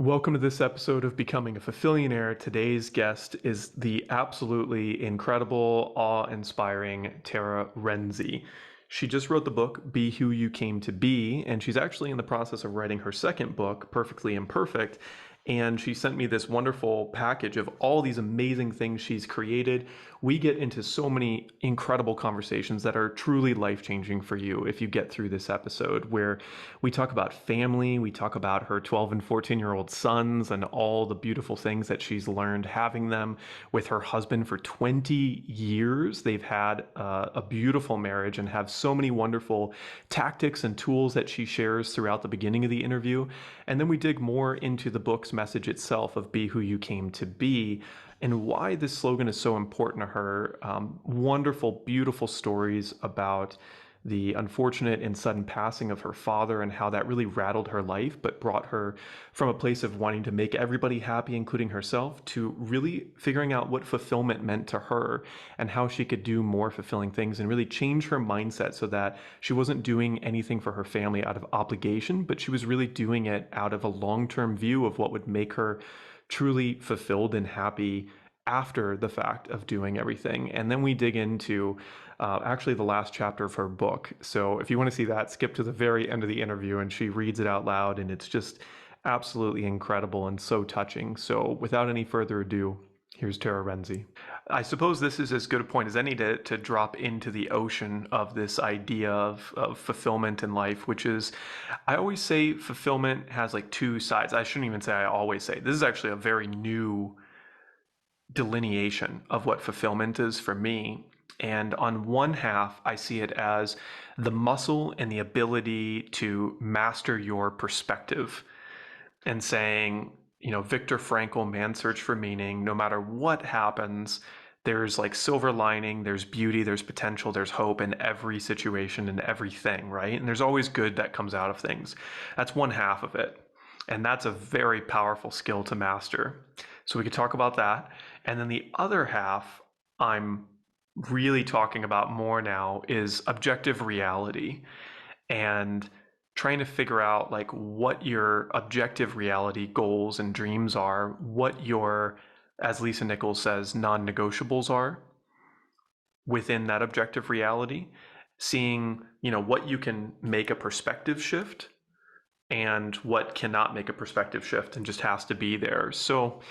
Welcome to this episode of Becoming a Fulfillionaire. Today's guest is the absolutely incredible, awe-inspiring Tara Renze. She just wrote the book, Be Who You Came to Be, and she's actually in the process of writing her second book, Perfectly Imperfect. And she sent me this wonderful package of all these amazing things she's created. We get into so many incredible conversations that are truly life-changing for you if you get through this episode, where we talk about family, we talk about her 12 and 14-year-old sons and all the beautiful things that she's learned having them with her husband for 20 years. They've had a beautiful marriage and have so many wonderful tactics and tools that she shares throughout the beginning of the interview. And then we dig more into the book's message itself of Be Who You Came to Be and why this slogan is so important to her. Wonderful, beautiful stories about the unfortunate and sudden passing of her father and how that really rattled her life, but brought her from a place of wanting to make everybody happy, including herself, to really figuring out what fulfillment meant to her and how she could do more fulfilling things and really change her mindset so that she wasn't doing anything for her family out of obligation, but she was really doing it out of a long-term view of what would make her truly fulfilled and happy after the fact of doing everything. And then we dig into actually the last chapter of her book. So if you want to see that, skip to the very end of the interview and she reads it out loud, and it's just absolutely incredible and so touching. So without any further ado, here's Tara Renze. I suppose this is as good a point as any to drop into the ocean of this idea of fulfillment in life, which is, I always say fulfillment has like two sides. I shouldn't even say I always say. This is actually a very new delineation of what fulfillment is for me. And on one half, I see it as the muscle and the ability to master your perspective and saying, Viktor Frankl, Man's Search for Meaning, no matter what happens, there's like silver lining, there's beauty, there's potential, there's hope in every situation and everything, right? And there's always good that comes out of things. That's one half of it. And that's a very powerful skill to master. So we could talk about that. And then the other half, I'm really talking about more now, is objective reality and trying to figure out like what your objective reality goals and dreams are, what your, as Lisa Nichols says, non-negotiables are within that objective reality, seeing, what you can make a perspective shift and what cannot make a perspective shift and just has to be there. So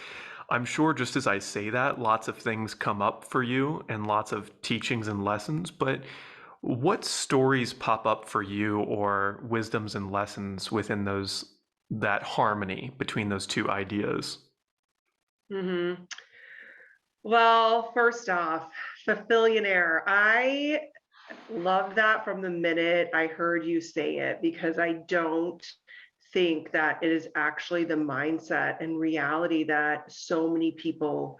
I'm sure just as I say that, lots of things come up for you and lots of teachings and lessons, but what stories pop up for you or wisdoms and lessons within that harmony between those two ideas? hmm Well, first off, Fulfillionaire. I loved that from the minute I heard you say it, because I don't think that it is actually the mindset and reality that so many people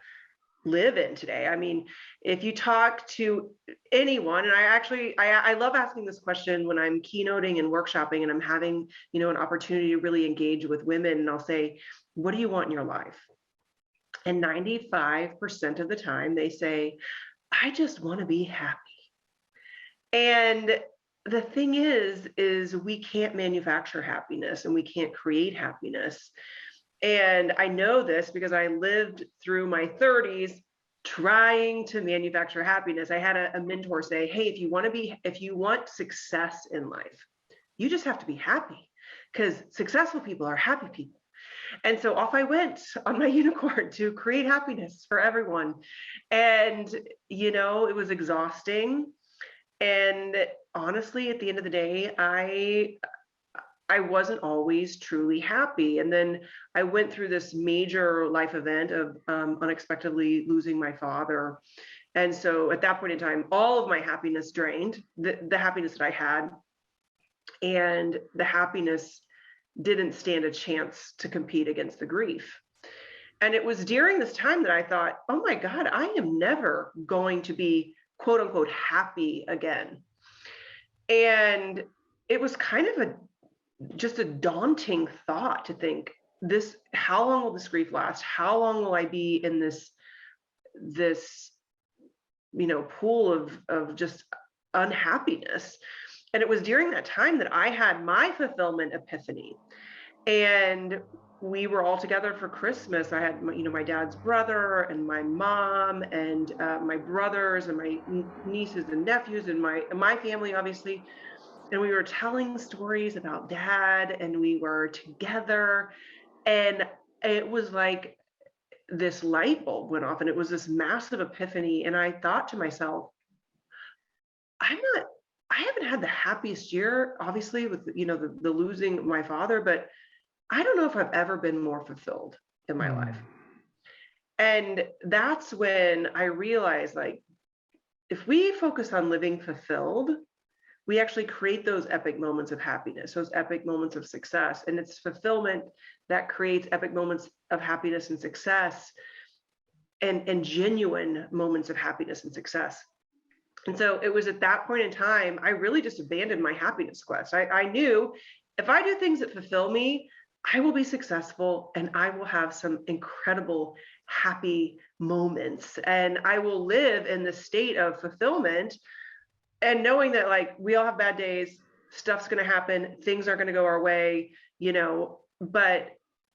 live in today. I mean, if you talk to anyone, and I love asking this question when I'm keynoting and workshopping and I'm having, an opportunity to really engage with women, and I'll say, what do you want in your life? And 95% of the time they say, I just want to be happy. And the thing is we can't manufacture happiness and we can't create happiness. And I know this because I lived through my 30s trying to manufacture happiness. I had a mentor say, hey, if you want success in life, you just have to be happy, because successful people are happy people. And so off I went on my unicorn to create happiness for everyone. And, it was exhausting. And honestly, at the end of the day, I wasn't always truly happy. And then I went through this major life event of unexpectedly losing my father. And so at that point in time, all of my happiness drained, the happiness that I had, and the happiness didn't stand a chance to compete against the grief. And it was during this time that I thought, oh my God, I am never going to be quote unquote happy again. And it was kind of just a daunting thought to think, how long will this grief last? How long will I be in this pool of just unhappiness? And it was during that time that I had my fulfillment epiphany. And we were all together for Christmas. I had my dad's brother and my mom and my brothers and my nieces and nephews and my family, obviously. And we were telling stories about dad, and we were together. And it was like this light bulb went off, and it was this massive epiphany. And I thought to myself, I'm not, I haven't had the happiest year, obviously, with the losing my father, but I don't know if I've ever been more fulfilled in my Mm. life. And that's when I realized, like, if we focus on living fulfilled, we actually create those epic moments of happiness, those epic moments of success. And it's fulfillment that creates epic moments of happiness and success, and genuine moments of happiness and success. And so it was at that point in time, I really just abandoned my happiness quest. I knew if I do things that fulfill me, I will be successful and I will have some incredible happy moments. And I will live in the state of fulfillment, and knowing that, like, we all have bad days, stuff's going to happen, things aren't going to go our way, but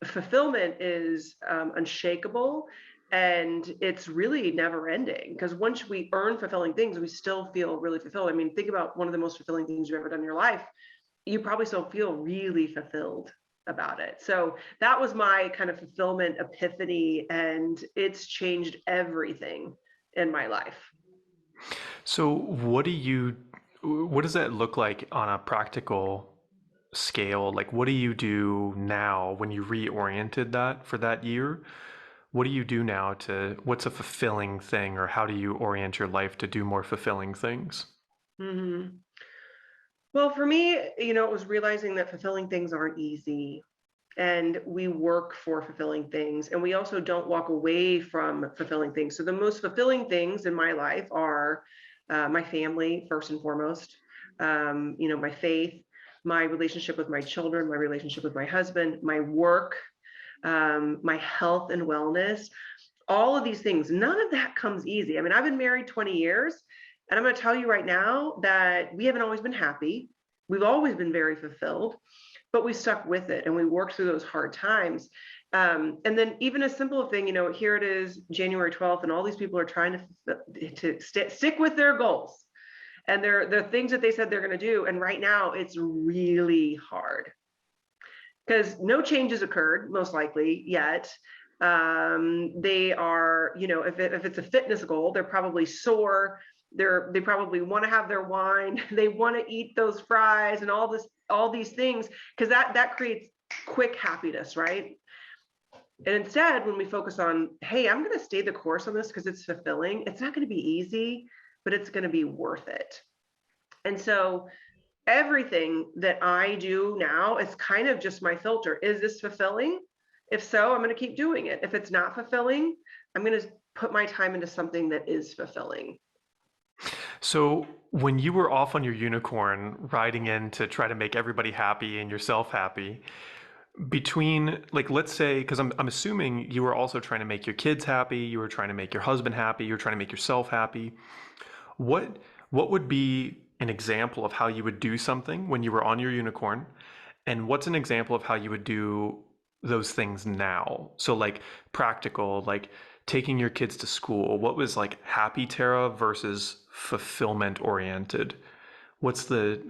fulfillment is unshakable, and it's really never ending, because once we earn fulfilling things, we still feel really fulfilled. I mean, think about one of the most fulfilling things you've ever done in your life. You probably still feel really fulfilled about it. So that was my kind of fulfillment epiphany, and it's changed everything in my life. So what does that look like on a practical scale? Like, what do you do now when you reoriented that for that year? What do you do now what's a fulfilling thing, or how do you orient your life to do more fulfilling things? Hmm. Well, for me, it was realizing that fulfilling things aren't easy, and we work for fulfilling things, and we also don't walk away from fulfilling things. So the most fulfilling things in my life are my family, first and foremost, my faith, my relationship with my children, my relationship with my husband, my work, my health and wellness. All of these things, none of that comes easy. I mean, I've been married 20 years, and I'm going to tell you right now that we haven't always been happy. We've always been very fulfilled, but we stuck with it and we worked through those hard times. And then even a simple thing, here it is, January 12th, and all these people are trying to stick with their goals and their things that they said they're going to do. And right now it's really hard because no changes occurred, most likely, yet. They are, if it's a fitness goal, they're probably sore. They probably want to have their wine. They want to eat those fries and all these things, because that creates quick happiness, right? And instead, when we focus on, hey, I'm going to stay the course on this because it's fulfilling, it's not going to be easy, but it's going to be worth it. And so everything that I do now is kind of just my filter. Is this fulfilling? If so, I'm going to keep doing it. If it's not fulfilling, I'm going to put my time into something that is fulfilling. So when you were off on your unicorn riding in to try to make everybody happy and yourself happy, between, like, let's say, because I'm assuming you were also trying to make your kids happy, you were trying to make your husband happy, you were trying to make yourself happy. What what would be an example of how you would do something when you were on your unicorn? And what's an example of how you would do those things now? So, like, practical, like taking your kids to school. What was like happy Tara versus fulfillment oriented? What's the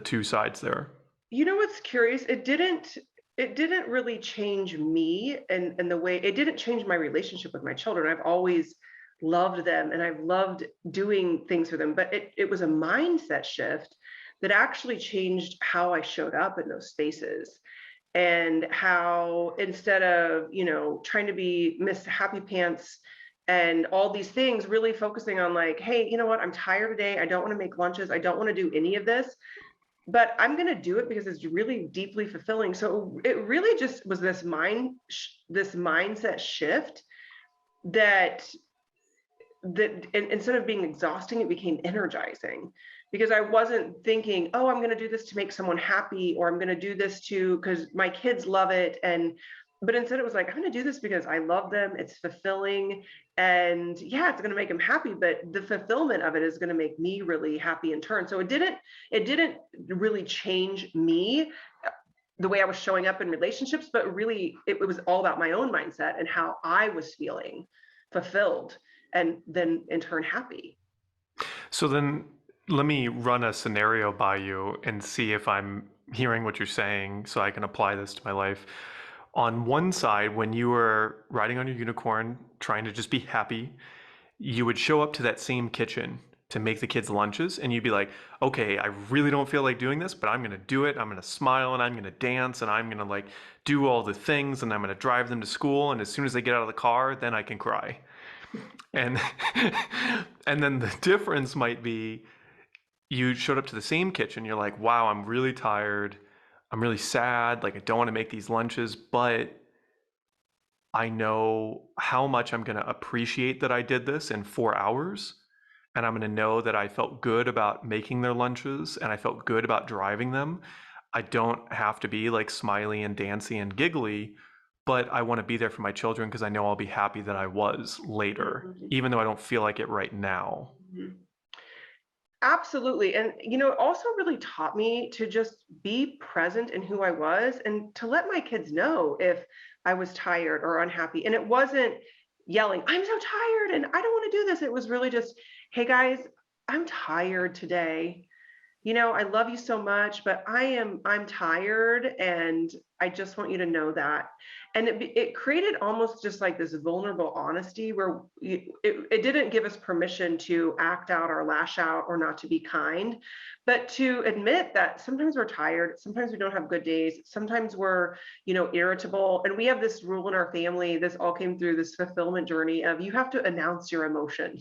two sides there? What's curious? It didn't really change me, and the way it didn't change my relationship with my children. I've always loved them and I've loved doing things for them, but it was a mindset shift that actually changed how I showed up in those spaces, and how, instead of trying to be Miss Happy Pants and all these things, really focusing on, like, hey, you know what, I'm tired today, I don't want to make lunches, I don't want to do any of this, but I'm going to do it because it's really deeply fulfilling. So it really just was this mindset shift that instead of being exhausting, it became energizing, because I wasn't thinking, oh, I'm going to do this to make someone happy, or I'm going to do this to because my kids love it. But instead it was like, I'm going to do this because I love them. It's fulfilling. And yeah, it's going to make them happy, but the fulfillment of it is going to make me really happy in turn. So it didn't really change me. the way I was showing up in relationships, but really it was all about my own mindset and how I was feeling fulfilled and then in turn happy. So then let me run a scenario by you and see if I'm hearing what you're saying so I can apply this to my life. On one side, when you were riding on your unicorn, trying to just be happy, you would show up to that same kitchen to make the kids lunches and you'd be like, okay, I really don't feel like doing this, but I'm going to do it. I'm going to smile and I'm going to dance and I'm going to like do all the things and I'm going to drive them to school. And as soon as they get out of the car, then I can cry. And and then the difference might be you showed up to the same kitchen, you're like, wow, I'm really tired. I'm really sad. Like I don't want to make these lunches, but I know how much I'm going to appreciate that I did this in 4 hours. And I'm going to know that I felt good about making their lunches and I felt good about driving them. I don't have to be like smiley and dancy and giggly, but I want to be there for my children because I know I'll be happy that I was later, Mhm. even though I don't feel like it right now. Mhm. Absolutely. And, it also really taught me to just be present in who I was and to let my kids know if I was tired or unhappy. And it wasn't yelling, I'm so tired and I don't want to do this. It was really just, hey guys, I'm tired today. I love you so much, but I'm tired and I just want you to know that. And it created almost just like this vulnerable honesty where it didn't give us permission to act out or lash out or not to be kind, but to admit that sometimes we're tired, sometimes we don't have good days, sometimes we're, irritable. And we have this rule in our family. This all came through this fulfillment journey of you have to announce your emotion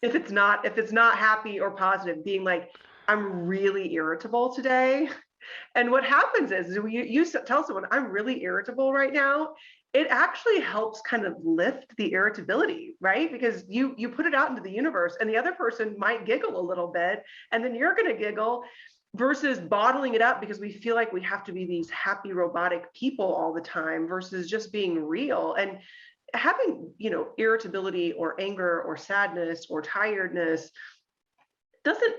if it's not happy or positive, being like, I'm really irritable today. And what happens is when you tell someone, I'm really irritable right now, it actually helps kind of lift the irritability, right? Because you put it out into the universe and the other person might giggle a little bit and then you're going to giggle versus bottling it up because we feel like we have to be these happy robotic people all the time versus just being real. And having, irritability or anger or sadness or tiredness doesn't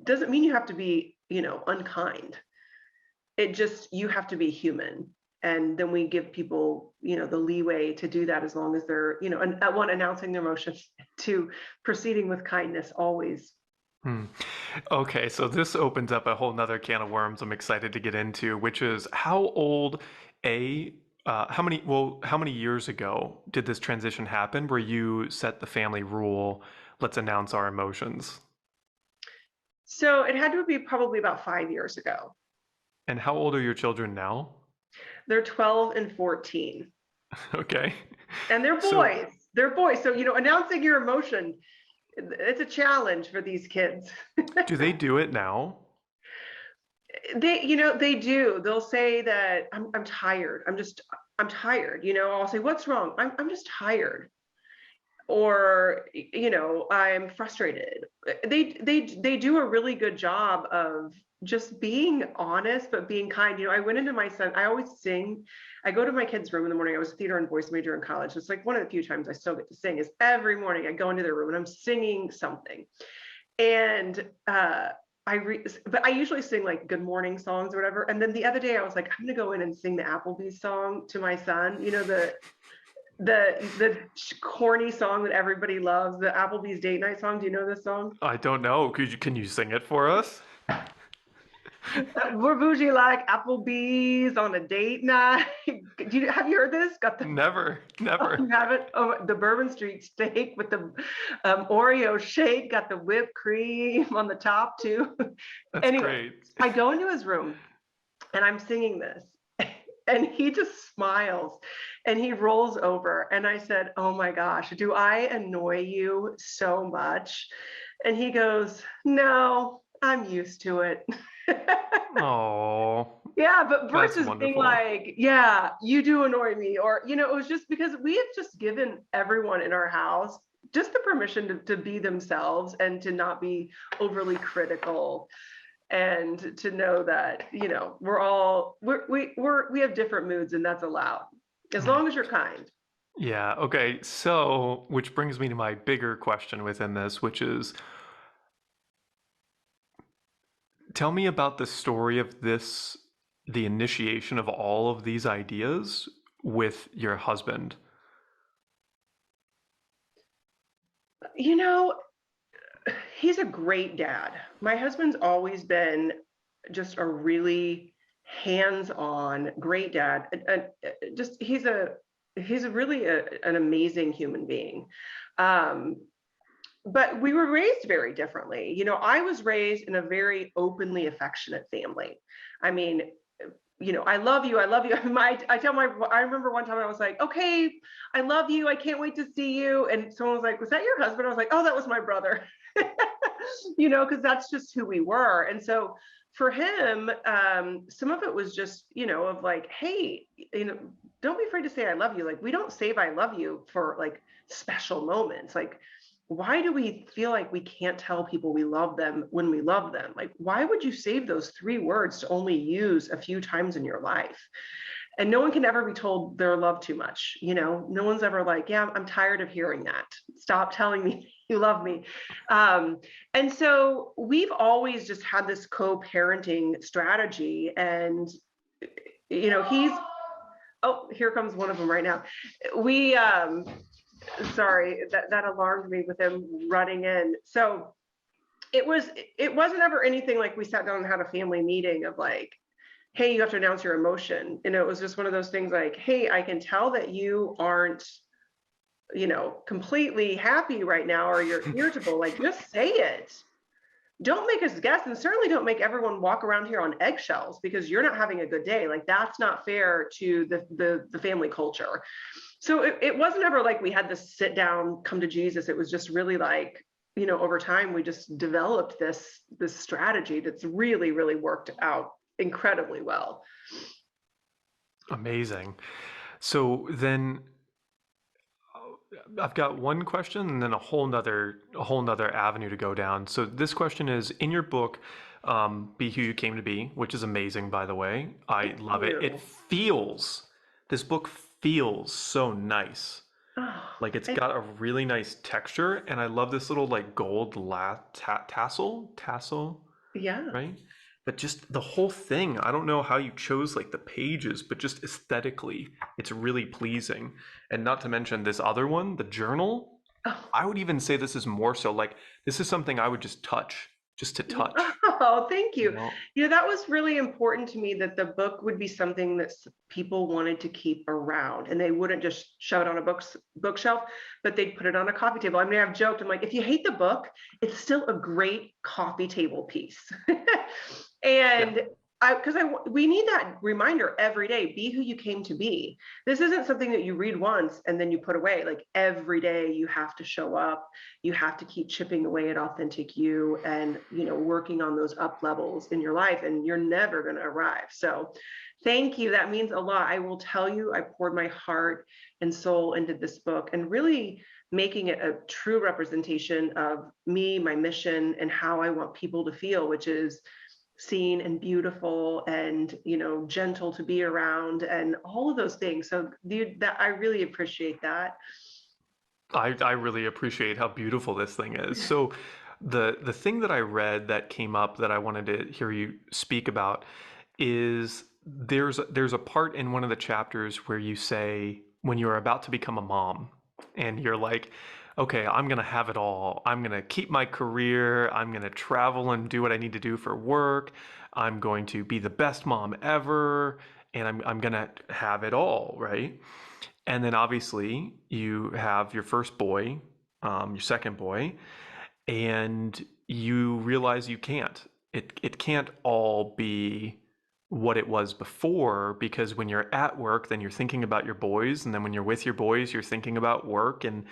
doesn't mean you have to be, unkind. It just you have to be human. And then we give people, the leeway to do that as long as they're, at one announcing their emotions to proceeding with kindness always. Hmm. Okay, so this opens up a whole nother can of worms I'm excited to get into, which is how old a how many years ago did this transition happen where you set the family rule, let's announce our emotions? So it had to be probably about 5 years ago. And how old are your children now? They're 12 and 14. Okay. And they're So boys. They're boys. So, announcing your emotion, it's a challenge for these kids. do they do it now? They do. They'll say that I'm tired. I'm tired. I'll say, what's wrong? I'm just tired. Or, I'm frustrated. They do a really good job of just being honest, but being kind. I went into my son, I always sing. I go to my kids' room in the morning. I was a theater and voice major in college. It's like one of the few times I still get to sing is every morning I go into their room and I'm singing something. And but I usually sing like good morning songs or whatever. And then the other day I was like, I'm gonna go in and sing the Applebee's song to my son. The corny song that everybody loves, the Applebee's date night song. Do you know this song? I don't know. Can you sing it for us? We're bougie like Applebee's on a date night. Have you heard this? Got the Never, Oh, never. you have it? Oh, the Bourbon Street steak with the Oreo shake, got the whipped cream on the top too. That's Anyway, great. I go into his room and I'm singing this. And he just smiles and he rolls over. And I said, oh my gosh, do I annoy you so much? And he goes, no, I'm used to it. Oh, Yeah, but that's versus being wonderful. like, yeah, you do annoy me, or, it was just because we have just given everyone in our house just the permission to be themselves and to not be overly critical and to know that, we have different moods and that's allowed as long as you're kind. Yeah, okay. So, which brings me to my bigger question within this, which is tell me about the story of this the initiation of all of these ideas with your husband? You know, he's a great dad. My husband's always been just a really hands-on great dad. Just he's a really an amazing human being. Um, but we were raised very differently. I was raised in a very openly affectionate family. I mean, I love you. I love you. I remember one time I was like, okay, I love you. I can't wait to see you. And someone was like, was that your husband? I was like, oh, that was my brother. Because that's just who we were. And so for him, some of it was just, of like, hey, don't be afraid to say I love you. Like, we don't save I love you for like special moments. Like, why do we feel like we can't tell people we love them when we love them? Like, why would you save those 3 words to only use a few times in your life? And no one can ever be told they're loved too much. No one's ever like, yeah, I'm tired of hearing that. Stop telling me you love me. And so we've always just had this co-parenting strategy. And, he's, oh, here comes one of them right now. We, sorry, that alarmed me with him running in. So it wasn't ever anything like we sat down and had a family meeting of like, hey, you have to announce your emotion. It was just one of those things like, hey, I can tell that you aren't, completely happy right now, or you're irritable. Like, just say it. Don't make us guess, and certainly don't make everyone walk around here on eggshells because you're not having a good day. Like, that's not fair to the family culture. So it wasn't ever like we had this sit down, come to Jesus. It was just really like, over time we just developed this strategy that's really, really worked out incredibly well. Amazing. So then I've got one question and then a whole nother avenue to go down. So this question is in your book, Be Who You Came to Be, which is amazing, by the way. I Thank love it. you. This book feels so nice. Oh, Like it's I, got a really nice texture, and I love this little like gold tassel, yeah. right? But just the whole thing, I don't know how you chose like the pages, but just aesthetically, it's really pleasing. And not to mention this other one, the journal, Oh, I would even say this is more so like this is something I would just touch, just to yeah. touch, Oh, thank you you. know? That was really important to me, that the book would be something that people wanted to keep around, and they wouldn't just shove it on a bookshelf, but they'd put it on a coffee table. I mean, I've joked, I'm like, if you hate the book, it's still a great coffee table piece. Yeah. And we need that reminder every day. Be who you came to be. This isn't something that you read once and then you put away. Like, every day you have to show up. You have to keep chipping away at authentic you, and working on those up levels in your life, and you're never going to arrive. So thank you, that means a lot. I will tell you, I poured my heart and soul into this book, and really making it a true representation of me, my mission, and how I want people to feel, which is seen and beautiful and gentle to be around, and all of those things. So that I really appreciate that. I really appreciate how beautiful this thing is. So the thing that I read that came up that I wanted to hear you speak about is there's a part in one of the chapters where you say when you're about to become a mom and you're like, okay, I'm gonna have it all. I'm gonna keep my career. I'm gonna travel and do what I need to do for work. I'm going to be the best mom ever, and I'm gonna have it all, right? And then obviously you have your first boy, your second boy, and you realize you can't. It can't all be what it was before because when you're at work, then you're thinking about your boys, and then when you're with your boys, you're thinking about work, and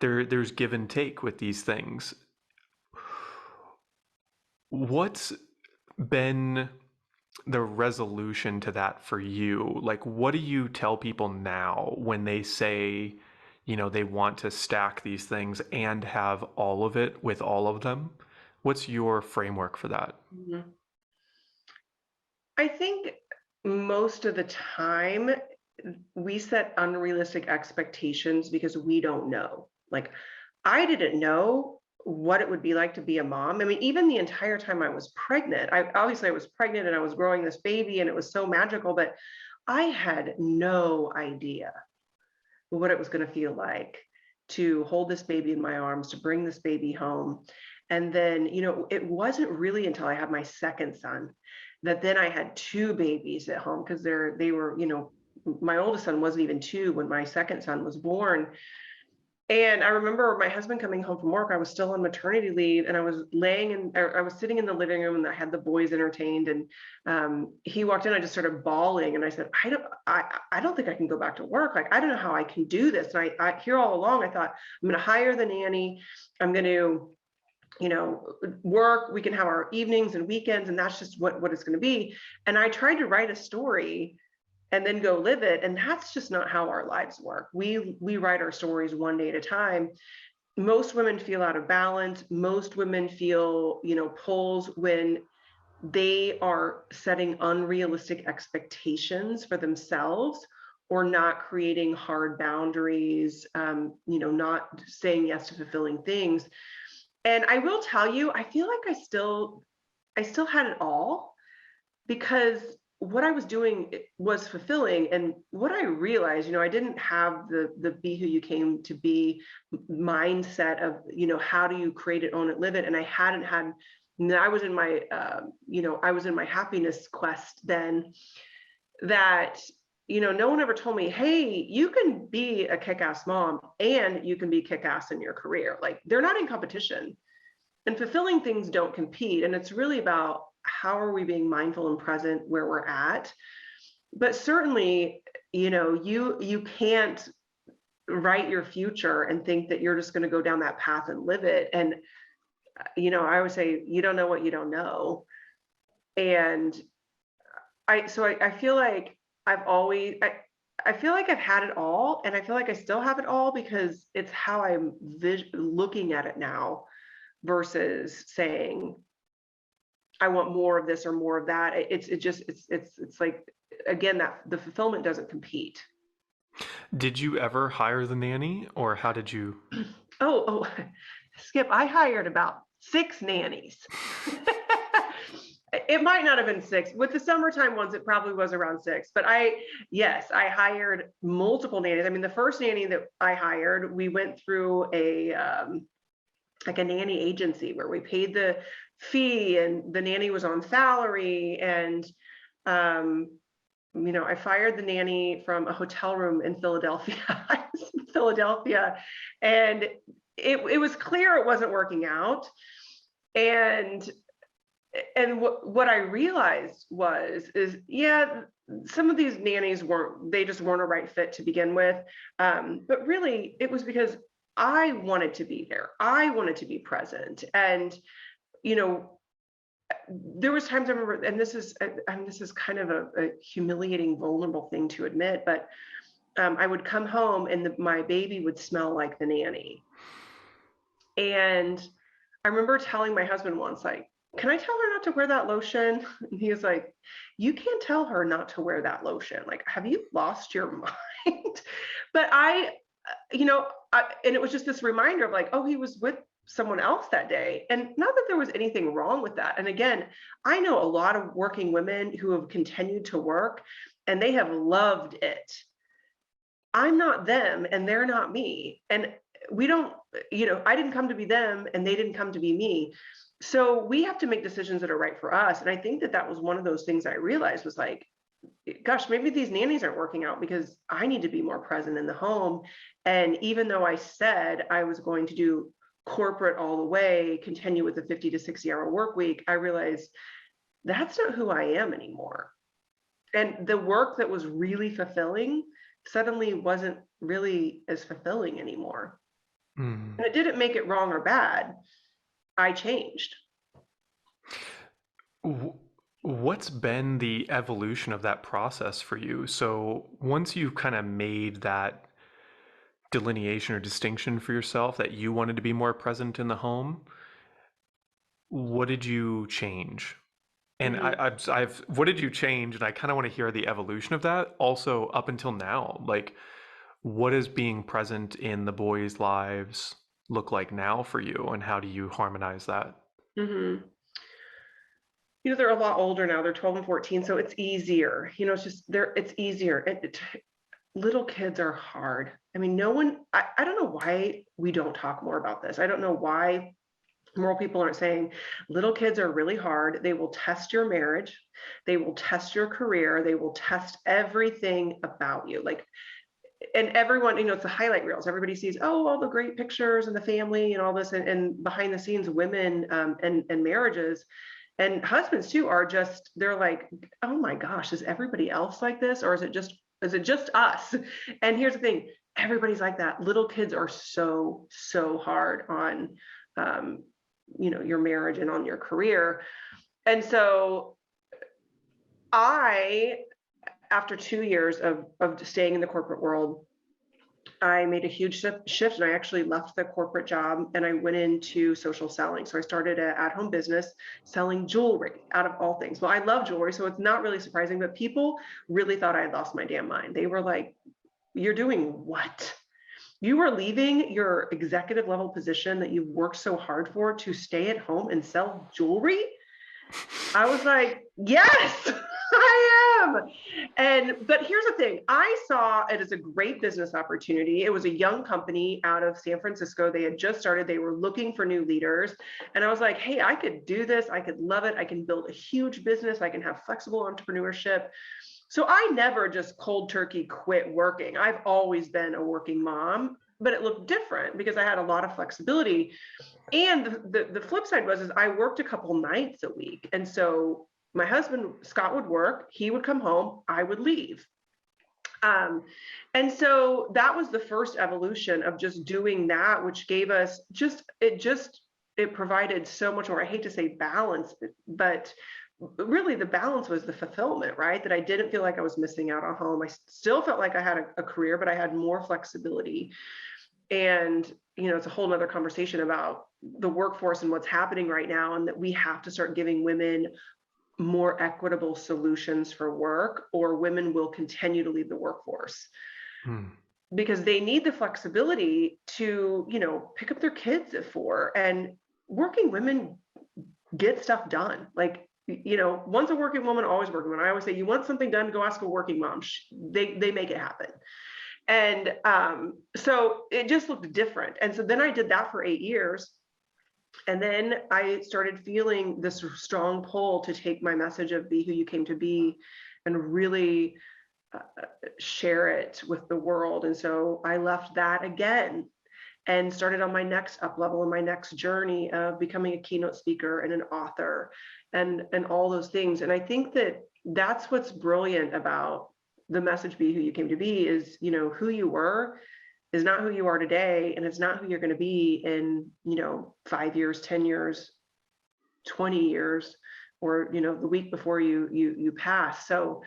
there's give and take with these things. What's been the resolution to that for you? Like, what do you tell people now when they say, they want to stack these things and have all of it with all of them? What's your framework for that? Mhm. I think most of the time we set unrealistic expectations because we don't know. Like, I didn't know what it would be like to be a mom. I mean, even the entire time I was pregnant, I was pregnant and I was growing this baby and it was so magical, but I had no idea what it was going to feel like to hold this baby in my arms, to bring this baby home. And then, it wasn't really until I had my second son that then I had two babies at home because they were, my oldest son wasn't even two when my second son was born. And I remember my husband coming home from work. I was still on maternity leave, and I was I was sitting in the living room, and I had the boys entertained. And he walked in. I just started bawling, and I said, I don't think I can go back to work. Like, I don't know how I can do this." And I here all along, I thought, I'm going to hire the nanny. I'm going to, work. We can have our evenings and weekends, and that's just what it's going to be. And I tried to write a story and then go live it, and that's just not how our lives work. We write our stories one day at a time. Most women feel out of balance. Most women feel, pulls when they are setting unrealistic expectations for themselves, or not creating hard boundaries, not saying yes to fulfilling things. And I will tell you, I feel like I still had it all, because what I was doing was fulfilling. And what I realized, I didn't have the be who you came to be mindset of, how do you create it, own it, live it. And I hadn't had, I was in my, I was in my happiness quest then, that, no one ever told me, hey, you can be a kick-ass mom and you can be kick-ass in your career. Like, they're not in competition, and fulfilling things don't compete. And it's really about, how are we being mindful and present where we're at? But certainly, you can't write your future and think that you're just going to go down that path and live it. And I always say, you don't know what you don't know. And I feel like I feel like I've had it all, and I feel like I still have it all, because it's how I'm looking at it now, versus saying, I want more of this or more of that. It's like, again, that the fulfillment doesn't compete. Did you ever hire the nanny, or how did you? Oh, Skip, I hired about 6 nannies. It might not have been 6. With the summertime ones, it probably was around 6. But yes, I hired multiple nannies. I mean, the first nanny that I hired, we went through like a nanny agency where we paid the fee and the nanny was on salary. And I fired the nanny from a hotel room in Philadelphia. I was in Philadelphia, and it was clear it wasn't working out. And what I realized is, yeah, some of these nannies just weren't a right fit to begin with. But really, it was because I wanted to be there. I wanted to be present. And, there was times I remember, and this is kind of a humiliating, vulnerable thing to admit, but I would come home and my baby would smell like the nanny. And I remember telling my husband once, like, can I tell her not to wear that lotion? And he was like, you can't tell her not to wear that lotion. Like, have you lost your mind? But and it was just this reminder of, like, oh, he was with someone else that day. And not that there was anything wrong with that. And again, I know a lot of working women who have continued to work and they have loved it. I'm not them and they're not me. And we don't, I didn't come to be them and they didn't come to be me. So we have to make decisions that are right for us. And I think that was one of those things I realized, was like, gosh, maybe these nannies aren't working out because I need to be more present in the home. And even though I said I was going to do corporate all the way, continue with the 50 to 60-hour work week, I realized that's not who I am anymore. And the work that was really fulfilling suddenly wasn't really as fulfilling anymore. Mm. And it didn't make it wrong or bad. I changed. What's been the evolution of that process for you? So once you've kind of made that delineation or distinction for yourself that you wanted to be more present in the home, what did you change? And Mhm. what did you change? And I kind of want to hear the evolution of that also up until now. Like, what is being present in the boys' lives? look like now for you, and how do you harmonize that? Mhm. They're a lot older now. They're 12 and 14, so it's easier. It's just it's easier. Little kids are hard. I mean, no one, I don't know why we don't talk more about this. I don't know why more people aren't saying little kids are really hard. They will test your marriage, they will test your career, they will test everything about you. Like, and everyone, it's the highlight reels. Everybody sees, oh, all the great pictures and the family and all this, and behind the scenes, women and marriages and husbands too are just, they're like, oh my gosh, is everybody else like this, or is it just us? And here's the thing, everybody's like that. Little kids are so hard on um, your marriage and on your career. And so I, after 2 years of staying in the corporate world, I made a huge shift, and I actually left the corporate job and I went into social selling. So I started an at-home business selling jewelry, out of all things. Well, I love jewelry, so it's not really surprising, but people really thought I had lost my damn mind. They were like, "You're doing what? You are leaving your executive level position that you've worked so hard for to stay at home and sell jewelry?" I was like, yes, I am. But here's the thing, I saw it as a great business opportunity. It was a young company out of San Francisco. They had just started, they were looking for new leaders. And I was like, hey, I could do this. I could love it. I can build a huge business. I can have flexible entrepreneurship. So I never just cold turkey quit working. I've always been a working mom, but it looked different because I had a lot of flexibility. And the flip side was is I worked a couple nights a week. And so my husband, Scott, would work, he would come home, I would leave. Um, and so that was the first evolution of just doing that, which gave us it provided so much more. I hate to say balance, but really the balance was the fulfillment, right? That I didn't feel like I was missing out on home. I still felt like I had a career, but I had more flexibility. And it's a whole nother conversation about the workforce and what's happening right now, and that we have to start giving women more equitable solutions for work, or women will continue to leave the workforce Hmm. because they need the flexibility to pick up their kids at 4. And working women get stuff done. Like, once a working woman, always a working woman. I always say, you want something done, go ask a working mom. They make it happen. And so it just looked different. And so then I did that for 8 years. And then I started feeling this strong pull to take my message of be who you came to be and really share it with the world. And so I left that again and started on my next up level and my next journey of becoming a keynote speaker and an author and all those things. And I think that that's what's brilliant about the message be who you came to be is, who you were is not who you are today, and it's not who you're going to be in 5 years, 10 years, 20 years, or the week before you pass. So,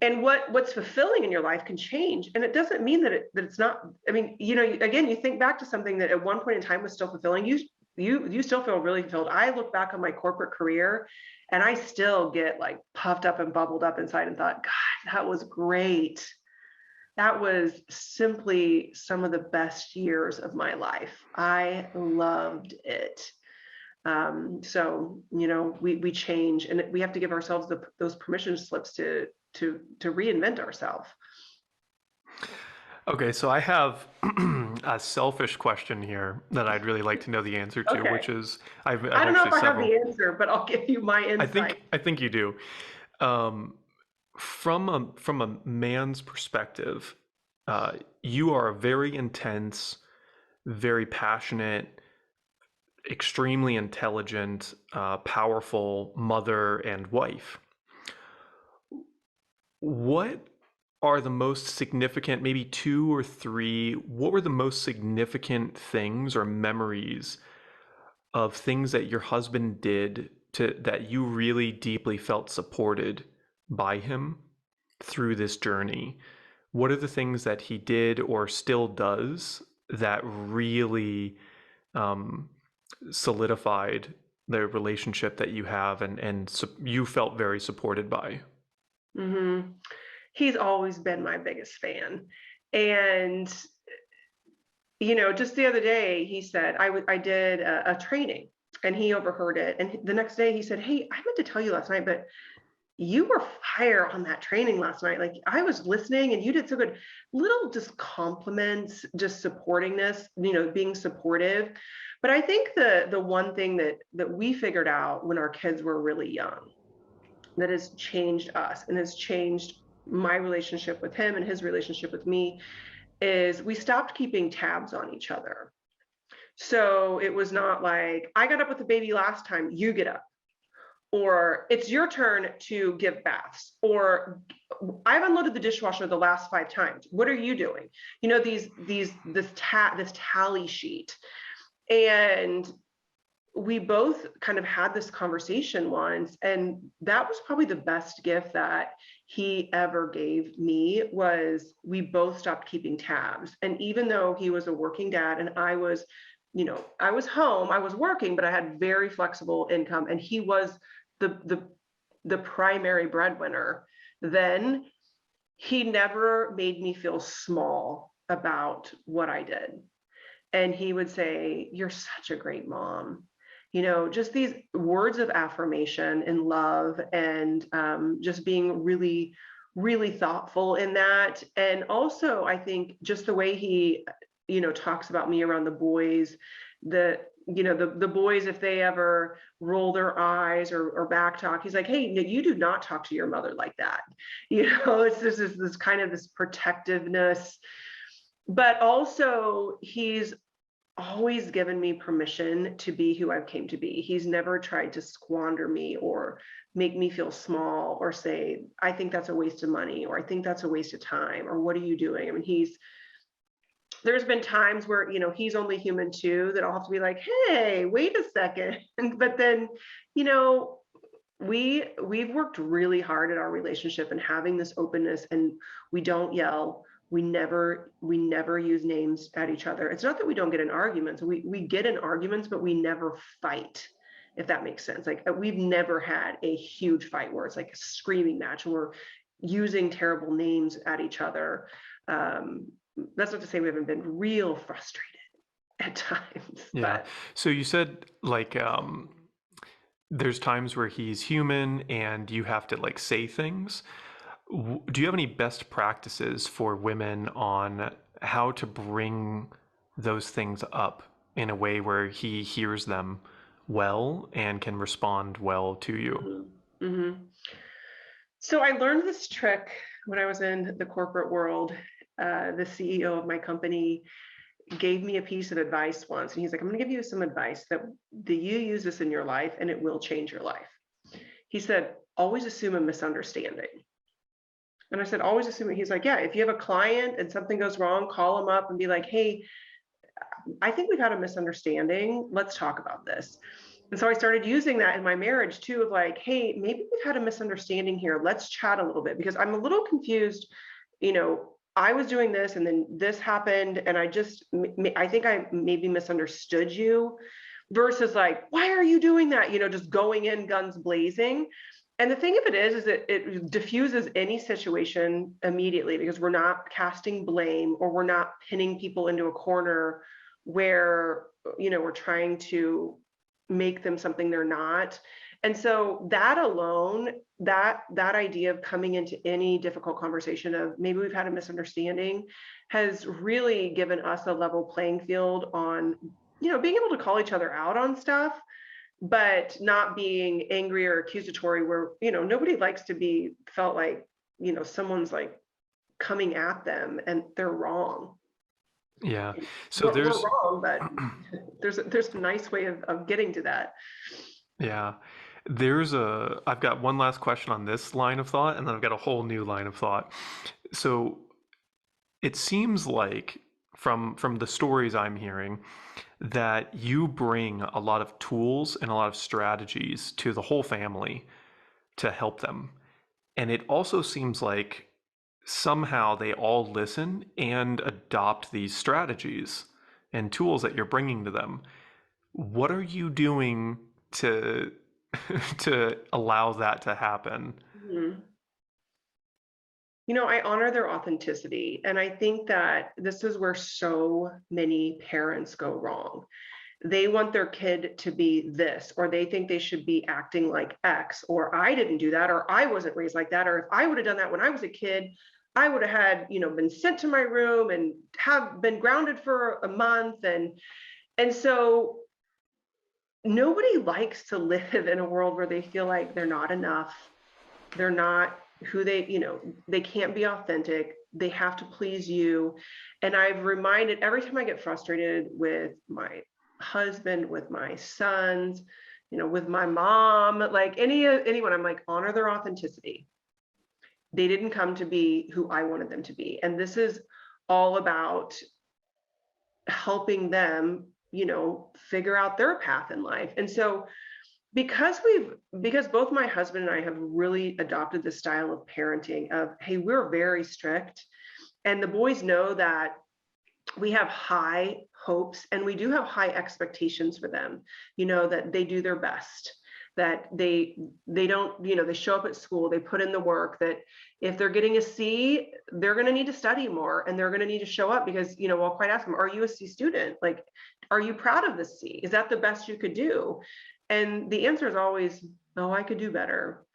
and what's fulfilling in your life can change, and it doesn't mean that it's not. I mean, again, you think back to something that at one point in time was still fulfilling. You still feel really fulfilled. I look back on my corporate career and I still get like puffed up and bubbled up inside and thought, God, that was great. That was simply some of the best years of my life. I loved it. So we change, and we have to give ourselves those permission slips to reinvent ourselves. Okay, so I have a selfish question here that I'd really like to know the answer to, Okay. which is I've I don't know actually if I have several. the answer, but I'll give you my I insight. think I think you do. Um, from a man's perspective, you are a very intense, very passionate, extremely intelligent, powerful mother and wife. What are the most significant, maybe two or three, what were the most significant things or memories of things that your husband did to that you really deeply felt supported by him through this journey? What are the things that he did or still does that really um, solidified the relationship that you have and you felt very supported by? He's always been my biggest fan. And just the other day, he said, I did a training and he overheard it. And the next day he said, hey, I meant to tell you last night, but you were fire on that training last night. Like I was listening and you did so good. Little just compliments, just supporting this, being supportive. But I think the one thing that we figured out when our kids were really young that has changed us and has changed my relationship with him and his relationship with me is we stopped keeping tabs on each other. So it was not like, I got up with the baby last time, you get up, or it's your turn to give baths, or I've unloaded the dishwasher the last 5 times. What are you doing? This tally sheet. And we both kind of had this conversation once, and that was probably the best gift that he ever gave me was we both stopped keeping tabs. And even though he was a working dad and I was home, I was working, but I had very flexible income and he was the primary breadwinner, then he never made me feel small about what I did. And he would say, you're such a great mom. Just these words of affirmation and love, and just being really, really thoughtful in that. And also, I think just the way he, talks about me around the boys, the boys, if they ever roll their eyes or back talk, he's like, hey, no, you do not talk to your mother like that. It's this kind of this protectiveness, but also he's always given me permission to be who I've came to be. He's never tried to squander me or make me feel small or say, I think that's a waste of money, or I think that's a waste of time, or what are you doing? I mean, there's been times where, he's only human too, that I'll have to be like, hey, wait a second. But then, we've worked really hard at our relationship and having this openness, and we don't yell. We never use names at each other. It's not that we don't get in arguments. We get in arguments, but we never fight, if that makes sense. Like we've never had a huge fight where it's like a screaming match and we're using terrible names at each other. That's not to say we haven't been real frustrated at times. Yeah. But So you said like there's times where he's human and you have to like say things. Do you have any best practices for women on how to bring those things up in a way where he hears them well and can respond well to you? mm-hmm. So I learned this trick when I was in the corporate world. The CEO of my company gave me a piece of advice once, and he's like, I'm going to give you some advice that you use this in your life and it will change your life. He said, always assume a misunderstanding. And I said, always assume it. He's like, yeah, if you have a client and something goes wrong, call them up and be like, hey, I think we've had a misunderstanding. Let's talk about this. And so I started using that in my marriage too, of like, hey, maybe we've had a misunderstanding here. Let's chat a little bit, because I'm a little confused. I was doing this and then this happened, and I think I maybe misunderstood you, versus like, why are you doing that? Just going in guns blazing. And the thing of it is that it diffuses any situation immediately, because we're not casting blame or we're not pinning people into a corner where, we're trying to make them something they're not. And so that alone, that idea of coming into any difficult conversation of maybe we've had a misunderstanding, has really given us a level playing field on, being able to call each other out on stuff, but not being angry or accusatory, where, nobody likes to be felt like, someone's like coming at them and they're wrong. Yeah. So We're there's wrong, but there's a nice way of getting to that. yeah. I've got one last question on this line of thought, and then I've got a whole new line of thought. So it seems like from the stories I'm hearing that you bring a lot of tools and a lot of strategies to the whole family to help them. And it also seems like somehow they all listen and adopt these strategies and tools that you're bringing to them. What are you doing to to allow that to happen? Mhm. I honor their authenticity. And I think that this is where so many parents go wrong. They want their kid to be this, or they think they should be acting like X, or I didn't do that, or I wasn't raised like that, or if I would have done that when I was a kid, I would have had, been sent to my room and have been grounded for a month. And so nobody likes to live in a world where they feel like they're not enough. They're not who they can't be authentic. They have to please you. And I've reminded every time I get frustrated with my husband, with my sons, with my mom, like anyone, I'm like, honor their authenticity. They didn't come to be who I wanted them to be. And this is all about helping them, figure out their path in life. And so because both my husband and I have really adopted this style of parenting of, hey, we're very strict, and the boys know that we have high hopes and we do have high expectations for them, that they do their best, that they don't, they show up at school, they put in the work, that if they're getting a C, they're going to need to study more and they're going to need to show up because, I'll quite ask them, are you a C student? Like, are you proud of the C? Is that the best you could do? And the answer is always, no, I could do better.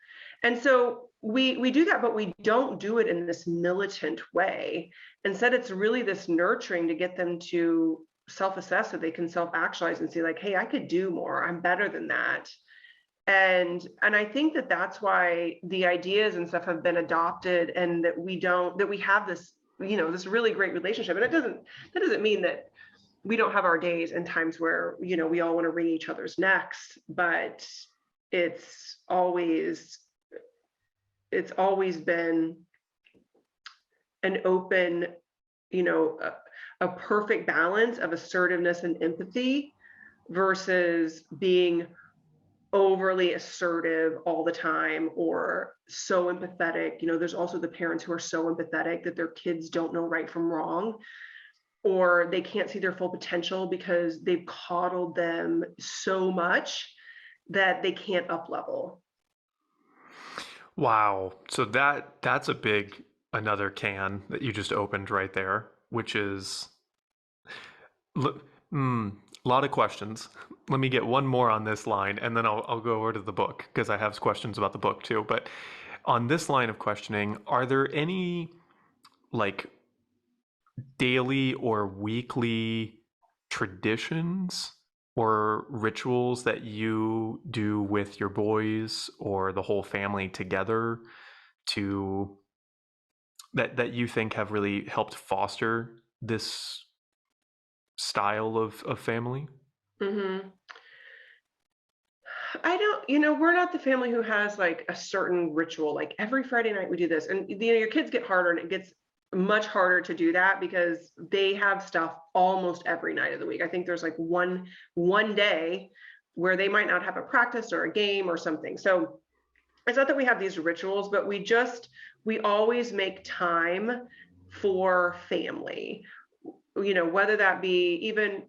And so we do that, but we don't do it in this militant way. Instead, it's really this nurturing to get them to self-assess so they can self-actualize and see like, hey, I could do more. I'm better than that. And I think that that's why the ideas and stuff have been adopted, and that we have this, this really great relationship. And that doesn't mean that we don't have our days and times where, we all want to wring each other's necks, but it's always been an open, a perfect balance of assertiveness and empathy versus being overly assertive all the time or so empathetic. There's also the parents who are so empathetic that their kids don't know right from wrong, or they can't see their full potential because they've coddled them so much that they can't up level. Wow. So that's a big another can that you just opened right there, which is a lot of questions. Let me get one more on this line, and then I'll go over to the book because I have questions about the book too. But on this line of questioning, are there any like daily or weekly traditions or rituals that you do with your boys or the whole family together to that you think have really helped foster this style of family? Mm-hmm. I don't, we're not the family who has like a certain ritual, like every Friday night we do this. And your kids get harder, and it gets much harder to do that because they have stuff almost every night of the week. I think there's like one day where they might not have a practice or a game or something. So it's not that we have these rituals, but we always make time for family. Whether that be even,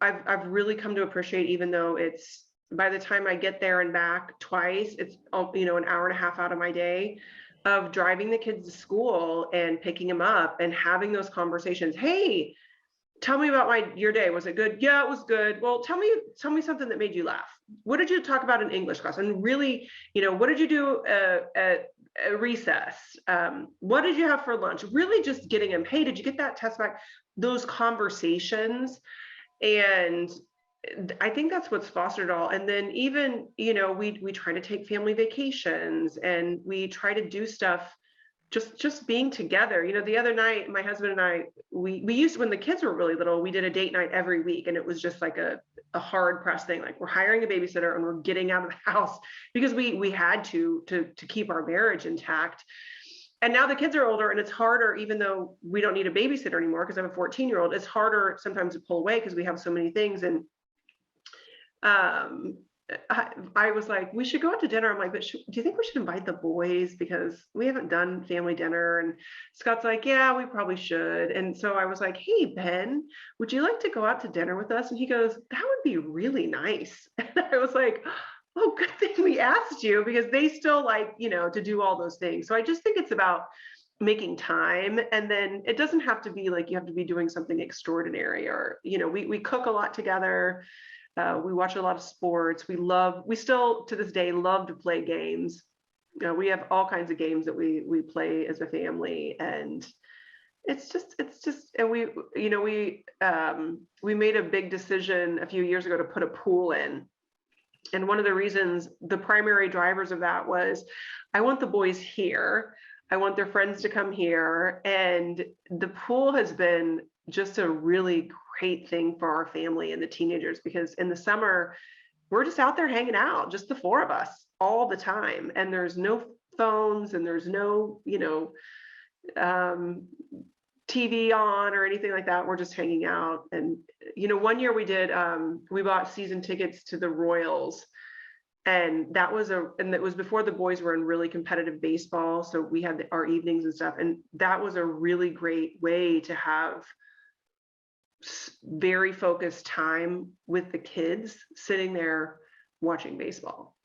I've really come to appreciate, even though it's, by the time I get there and back twice, it's, an hour and a half out of my day of driving the kids to school and picking them up and having those conversations. Hey, tell me about your day. Was it good? Yeah, it was good. Well, tell me something that made you laugh. What did you talk about in English class? And really, what did you do at recess? What did you have for lunch? Really just getting them, hey, did you get that test back? Those conversations. And I think that's what's fostered it all. And then even, we try to take family vacations, and we try to do stuff just being together. The other night, my husband and I, we used, when the kids were really little, we did a date night every week, and it was just like a hard pressed thing. Like, we're hiring a babysitter and we're getting out of the house because we had to keep our marriage intact. And now the kids are older, and it's harder, even though we don't need a babysitter anymore because I have a 14-year-old, it's harder sometimes to pull away because we have so many things. And I was like, we should go out to dinner. I'm like, but do you think we should invite the boys because we haven't done family dinner? And Scott's like, yeah, we probably should. And so I was like, hey, Ben, would you like to go out to dinner with us? And he goes, that would be really nice. And I was like, oh, good thing we asked you, because they still like, to do all those things. So I just think it's about making time. And then it doesn't have to be like you have to be doing something extraordinary, or, we cook a lot together. We watch a lot of sports. We still to this day love to play games. We have all kinds of games that we play as a family, and and we made a big decision a few years ago to put a pool in. And one of the reasons, the primary drivers of that was, I want the boys here. I want their friends to come here. And the pool has been just a really great thing for our family and the teenagers, because in the summer, we're just out there hanging out, just the four of us all the time. And there's no phones, and there's no, TV on or anything like that. We're just hanging out. And, one year we bought season tickets to the Royals, and it was before the boys were in really competitive baseball. So we had our evenings and stuff. And that was a really great way to have very focused time with the kids sitting there watching baseball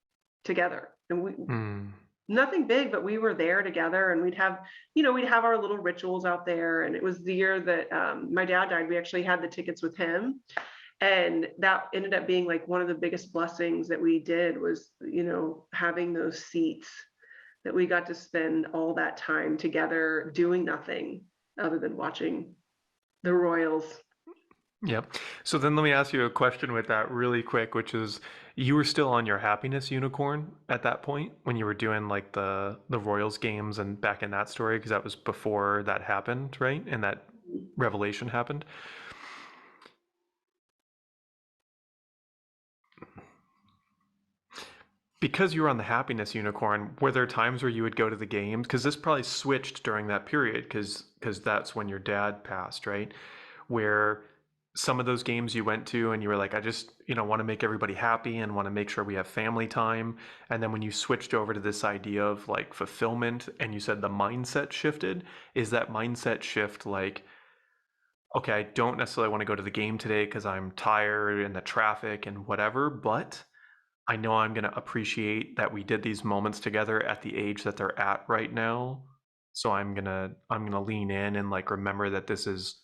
together. And nothing big, but we were there together, and we'd have our little rituals out there. And it was the year that my dad died. We actually had the tickets with him, and that ended up being like one of the biggest blessings that we did was, having those seats that we got to spend all that time together doing nothing other than watching the Royals. Yep. So then let me ask you a question with that really quick, which is, you were still on your happiness unicorn at that point when you were doing like the Royals games and back in that story, because that was before that happened, right? And that revelation happened. Because you were on the happiness unicorn, were there times where you would go to the games? Because this probably switched during that period, because that's when your dad passed, right? Where some of those games you went to and you were like, I just, want to make everybody happy and want to make sure we have family time. And then when you switched over to this idea of like fulfillment, and you said the mindset shifted, is that mindset shift like, okay, I don't necessarily want to go to the game today because I'm tired and the traffic and whatever, but I know I'm going to appreciate that we did these moments together at the age that they're at right now. So I'm going to lean in and like remember that this is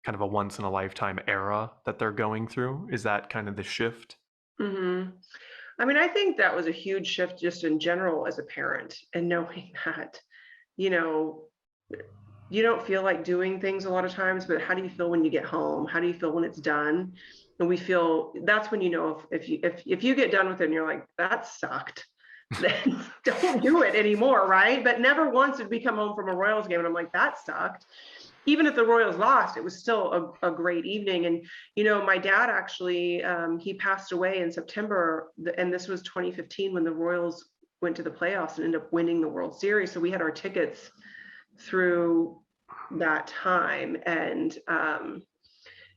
kind of a once in a lifetime era that they're going through. Is that kind of the shift? Mm-hmm. I mean, I think that was a huge shift just in general as a parent, and knowing that, you don't feel like doing things a lot of times, but how do you feel when you get home? How do you feel when it's done? And we feel that's when, if you get done with it and you're like, that sucked, then don't do it anymore, right? But never once did we come home from a Royals game and I'm like, that sucked. Even if the Royals lost, it was still a great evening. And, my dad actually, he passed away in September, and this was 2015 when the Royals went to the playoffs and ended up winning the World Series. So we had our tickets through that time. And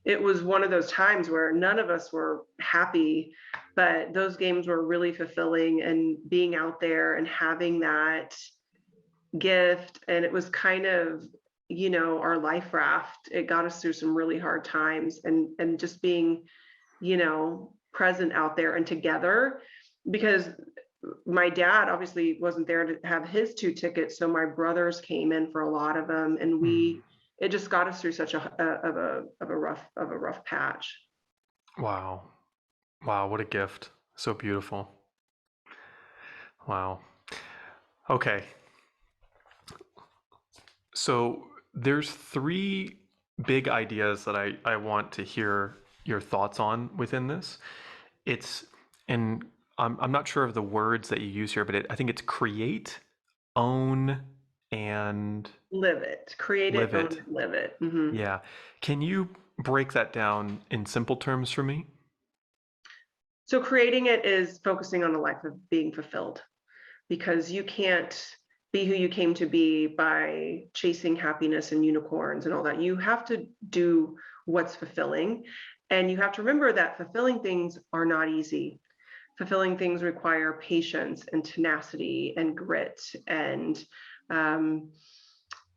it was one of those times where none of us were happy, but those games were really fulfilling, and being out there and having that gift. And it was kind of, our life raft. It got us through some really hard times, and just being, present out there and together, because my dad obviously wasn't there to have his 2 tickets. So my brothers came in for a lot of them, and it just got us through such a rough patch. Wow. Wow. What a gift. So beautiful. Wow. Okay. So there's 3 big ideas that I want to hear your thoughts on within this. And I'm not sure of the words that you use here, but I think it's create, own, and Live it, create it, live own it. it, live it. Mm-hmm. Yeah. Can you break that down in simple terms for me? So creating it is focusing on a life of being fulfilled, because you can't be who you came to be by chasing happiness and unicorns and all that. You have to do what's fulfilling. And you have to remember that fulfilling things are not easy. Fulfilling things require patience and tenacity and grit and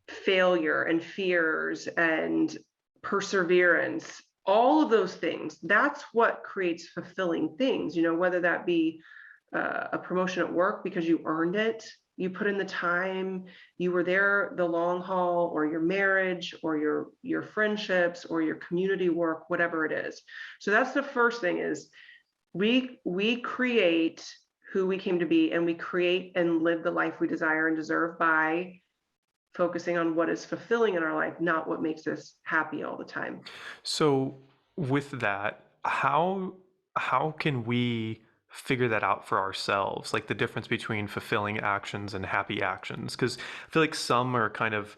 failure and fears and perseverance. All of those things, that's what creates fulfilling things, whether that be a promotion at work because you earned it, You put in the time, you were there the long haul, or your marriage, or your friendships, or your community work, whatever it is. So that's the first thing, is we create who we came to be, and we create and live the life we desire and deserve by focusing on what is fulfilling in our life, not what makes us happy all the time. So with that, how can we figure that out for ourselves? Like the difference between fulfilling actions and happy actions? Because I feel like some are kind of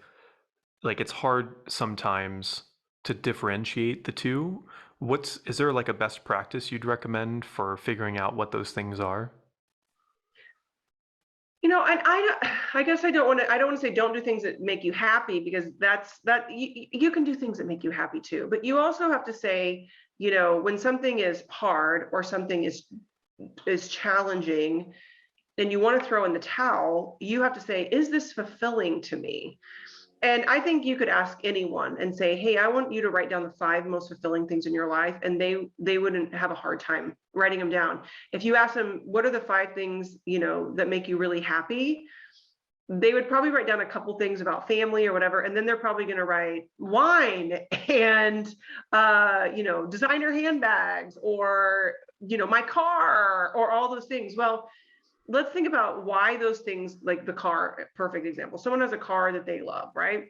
like it's hard sometimes to differentiate the two. Is there like a best practice you'd recommend for figuring out what those things are? And I guess I don't want to say don't do things that make you happy, because you can do things that make you happy too. But you also have to say, when something is hard, or something is challenging, and you want to throw in the towel, you have to say, is this fulfilling to me? And I think you could ask anyone and say, hey, I want you to write down the 5 most fulfilling things in your life, and they wouldn't have a hard time writing them down. If you ask them, what are the 5 things, that make you really happy, they would probably write down a couple things about family or whatever, and then they're probably going to write wine and designer handbags, or my car, or all those things. Well, let's think about why those things, like the car, perfect example. Someone has a car that they love, right?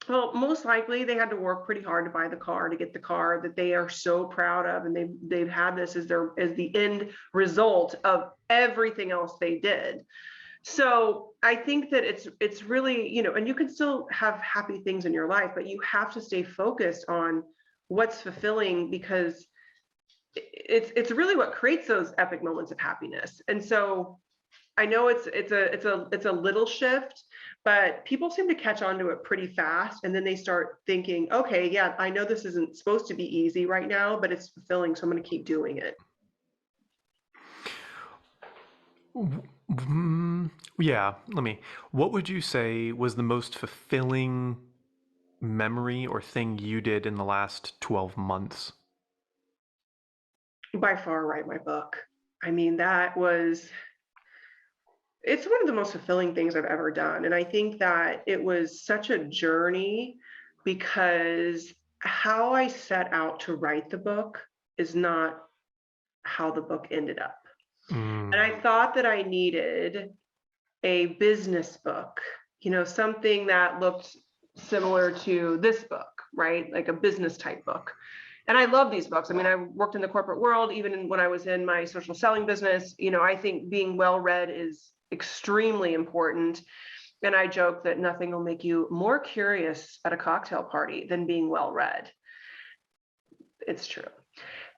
Well, most likely they had to work pretty hard to buy the car, to get the car that they are so proud of, and they've had this as the end result of everything else they did. So I think that it's really, and you can still have happy things in your life, but you have to stay focused on what's fulfilling, because it's really what creates those epic moments of happiness. And so I know it's a little shift, but people seem to catch on to it pretty fast, and then they start thinking, okay, yeah, I know this isn't supposed to be easy right now, but it's fulfilling, so I'm going to keep doing it. Yeah, what would you say was the most fulfilling memory or thing you did in the last 12 months? By far, write my book. I mean, it's one of the most fulfilling things I've ever done. And I think that it was such a journey, because how I set out to write the book is not how the book ended up. And Mm, I thought that I needed a business book, something that looked similar to this book, right? Like a business type book. And I love these books. I mean, I worked in the corporate world, even when I was in my social selling business. I think being well read is extremely important. And I joke that nothing will make you more curious at a cocktail party than being well read. It's true.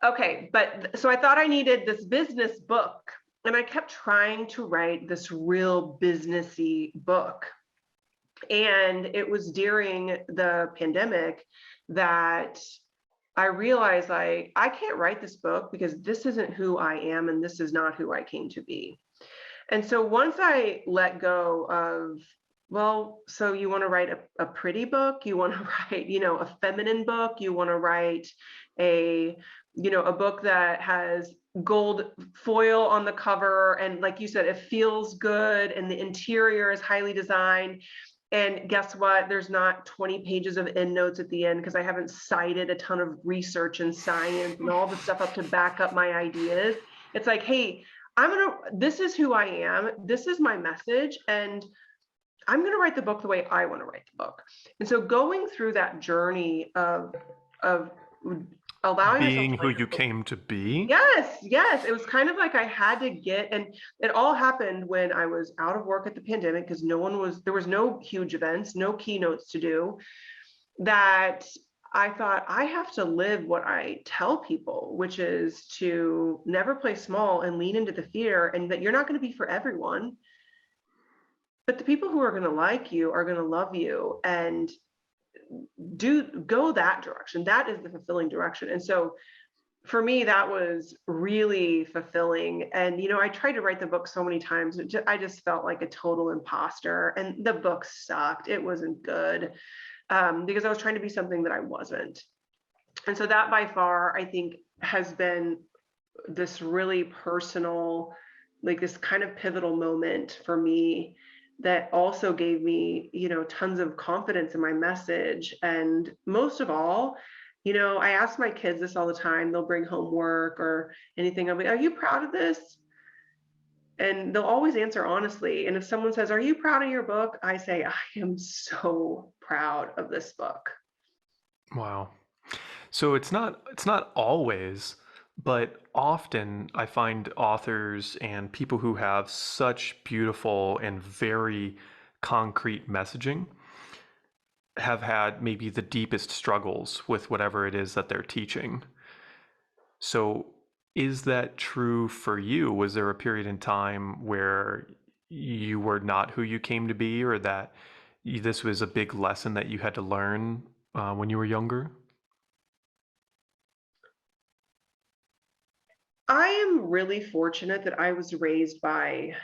Okay, but so I thought I needed this business book, and I kept trying to write this real businessy book. And it was during the pandemic that I realized, like, I can't write this book, because this isn't who I am, and this is not who I came to be. And so once I let go of, well, so you want to write a pretty book, you want to write, a feminine book, you want to write a, a book that has gold foil on the cover, and like you said, it feels good, and the interior is highly designed. And guess what? There's not 20 pages of endnotes at the end, because I haven't cited a ton of research and science and all the stuff up to back up my ideas. It's like, hey, this is who I am. This is my message. And I'm going to write the book the way I want to write the book. And so going through that journey of allowing myself being to who write you the book. came to be? Yes. It was kind of like I had to and it all happened when I was out of work at the pandemic, because there was no huge events, no keynotes to do, that I thought I have to live what I tell people, which is to never play small and lean into the fear, and that you're not going to be for everyone. But the people who are going to like you are going to love you, and go that direction. That is the fulfilling direction. And so for me, that was really fulfilling. And, I tried to write the book so many times. I just felt like a total imposter, and the book sucked. It wasn't good, because I was trying to be something that I wasn't. And so that by far, I think, has been this really personal like this kind of pivotal moment for me that also gave me, tons of confidence in my message. And most of all, I ask my kids this all the time. They'll bring home work or anything. I'll be, are you proud of this? And they'll always answer honestly. And if someone says, are you proud of your book? I say, I am so proud of this book. Wow. So it's not always, but often I find authors and people who have such beautiful and very concrete messaging have had maybe the deepest struggles with whatever it is that they're teaching. So is that true for you? Was there a period in time where you were not who you came to be, or that this was a big lesson that you had to learn when you were younger? I am really fortunate that I was raised by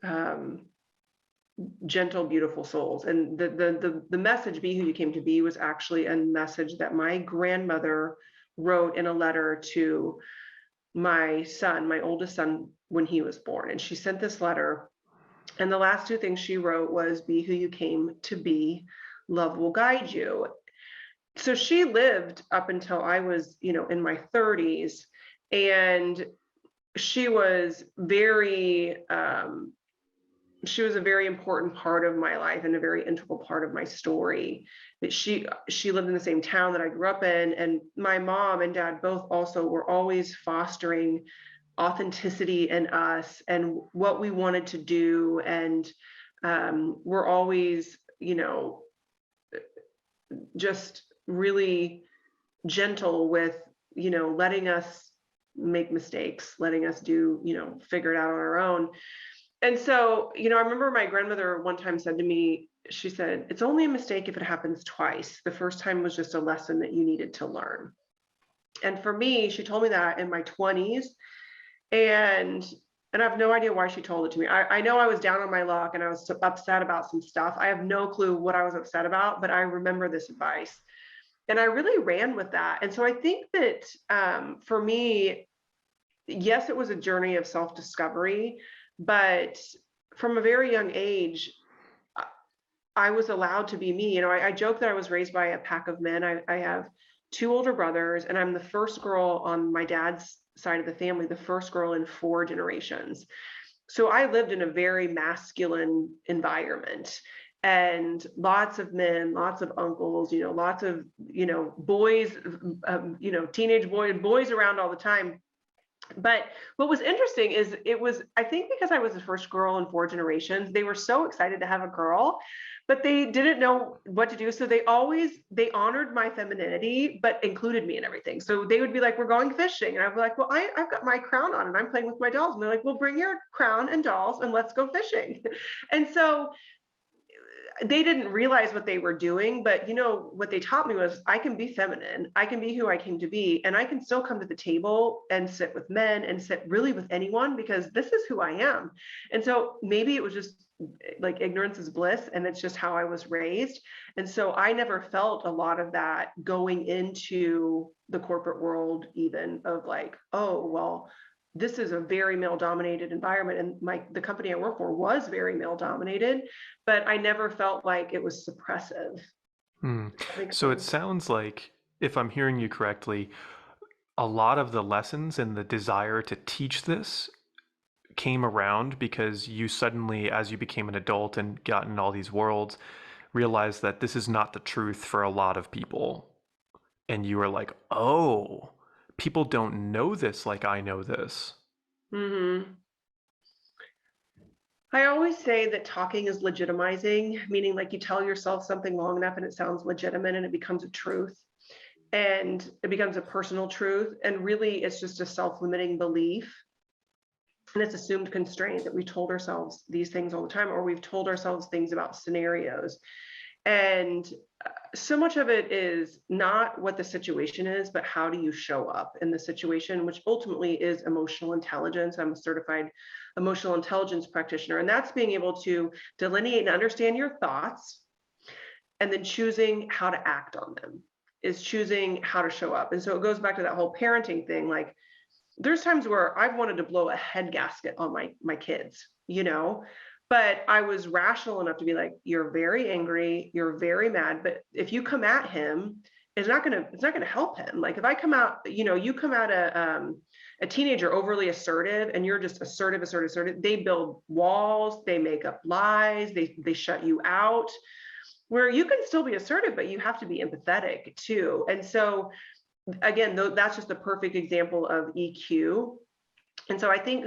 um, gentle, beautiful souls. And the message "Be Who You Came to Be" was actually a message that my grandmother wrote in a letter to my son, my oldest son, when he was born. And she sent this letter, and the last two things she wrote was "Be who you came to be. Love will guide you." So she lived up until I was, in my 30s, and she was very she was a very important part of my life and a very integral part of my story. That she lived in the same town that I grew up in, and my mom and dad both also were always fostering authenticity in us and what we wanted to do. And we're always, just really gentle with, letting us make mistakes, letting us do, figure it out on our own. And so, I remember my grandmother one time said to me, she said, "It's only a mistake if it happens twice. The first time was just a lesson that you needed to learn." And for me, she told me that in my 20s. And I have no idea why she told it to me. I know I was down on my luck and I was so upset about some stuff. I have no clue what I was upset about, but I remember this advice. And I really ran with that. And so I think that for me, yes, it was a journey of self discovery, but from a very young age, I was allowed to be me. I joke that I was raised by a pack of men. I have two older brothers, and I'm the first girl on my dad's side of the family, the first girl in four generations. So I lived in a very masculine environment, and lots of men, lots of uncles, lots of, boys, teenage boys around all the time. But what was interesting is I think because I was the first girl in four generations, they were so excited to have a girl, but they didn't know what to do. So they honored my femininity, but included me in everything. So they would be like, "We're going fishing." And I'd be like, "Well, I've got my crown on and I'm playing with my dolls." And they're like, "Well, bring your crown and dolls and let's go fishing." And so they didn't realize what they were doing, but what they taught me was I can be feminine, I can be who I came to be, and I can still come to the table and sit with men and sit really with anyone because this is who I am. And so maybe it was just like ignorance is bliss, and it's just how I was raised. And so I never felt a lot of that going into the corporate world, even of like, oh, well, this is a very male dominated environment, and the company I work for was very male dominated, but I never felt like it was suppressive. Hmm. Does that make So it sense? sounds like, if I'm hearing you correctly, a lot of the lessons and the desire to teach this came around because you suddenly, as you became an adult and got in all these worlds, realized that this is not the truth for a lot of people. And you were like, oh, people don't know this like I know this. Hmm. I always say that talking is legitimizing, meaning like you tell yourself something long enough and it sounds legitimate and it becomes a truth, and it becomes a personal truth. And really, it's just a self limiting belief. And it's assumed constraint that we told ourselves these things all the time, or we've told ourselves things about scenarios. And so much of it is not what the situation is, but how do you show up in the situation, which ultimately is emotional intelligence. I'm a certified emotional intelligence practitioner, and that's being able to delineate and understand your thoughts and then choosing how to act on them, is choosing how to show up. And so it goes back to that whole parenting thing. Like, There's times where I've wanted to blow a head gasket on my kids, but I was rational enough to be like, you're very angry, you're very mad, but if you come at him, it's not gonna help him. Like if I come out, you come at a teenager overly assertive and you're just assertive, assertive, assertive, they build walls, they make up lies, they shut you out. Where you can still be assertive, but you have to be empathetic too. And so again, though, that's just a perfect example of EQ. And so I think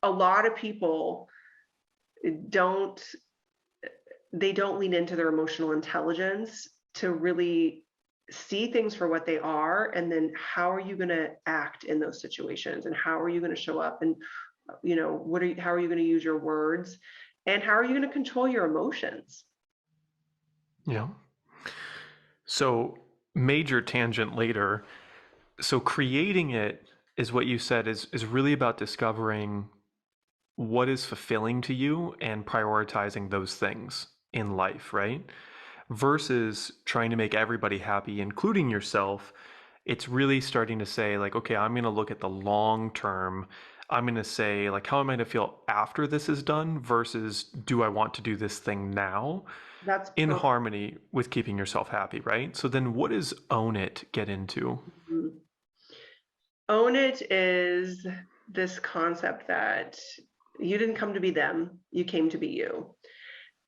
a lot of people don't they don't lean into their emotional intelligence to really see things for what they are, and then how are you going to act in those situations, and how are you going to show up, and how are you going to use your words, and how are you going to control your emotions. Yeah. So, major tangent later. So, creating it is what you said is really about discovering what is fulfilling to you and prioritizing those things in life, right? Versus trying to make everybody happy, including yourself. It's really starting to say, like, okay, I'm going to look at the long term. I'm going to say, like, how am I going to feel after this is done versus do I want to do this thing now That's in perfect. harmony with keeping yourself happy, right? So then what does own it get into? Own it is this concept that you didn't come to be them, you came to be you.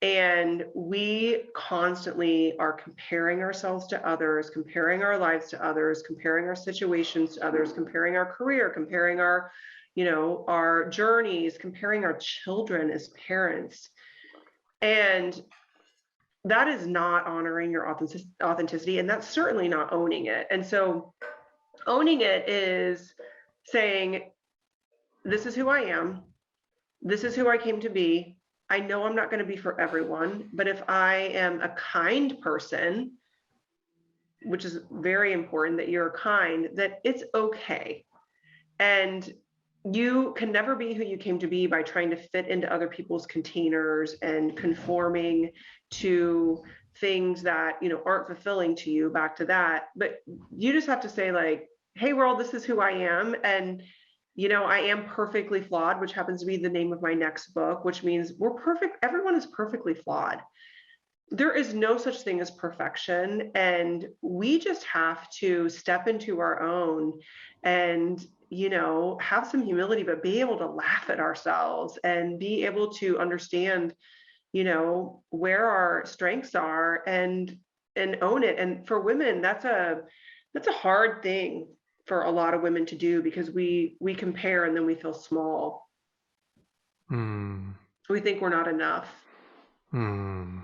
And we constantly are comparing ourselves to others, comparing our lives to others, comparing our situations to others, comparing our career, comparing our journeys, comparing our children as parents. And that is not honoring your authenticity. And that's certainly not owning it. And so owning it is saying, this is who I am. This is who I came to be. I know I'm not going to be for everyone, but if I am a kind person, which is very important that you're kind, that it's okay. And you can never be who you came to be by trying to fit into other people's containers and conforming to things that, aren't fulfilling to you, back to that. But you just have to say, like, hey world, this is who I am. And I am perfectly flawed, which happens to be the name of my next book, which means we're perfect. Everyone is perfectly flawed. There is no such thing as perfection. And we just have to step into our own and, have some humility, but be able to laugh at ourselves and be able to understand, where our strengths are, and own it. And for women, that's a hard thing for a lot of women to do, because we compare and then we feel small. Hmm. We think we're not enough. Hmm.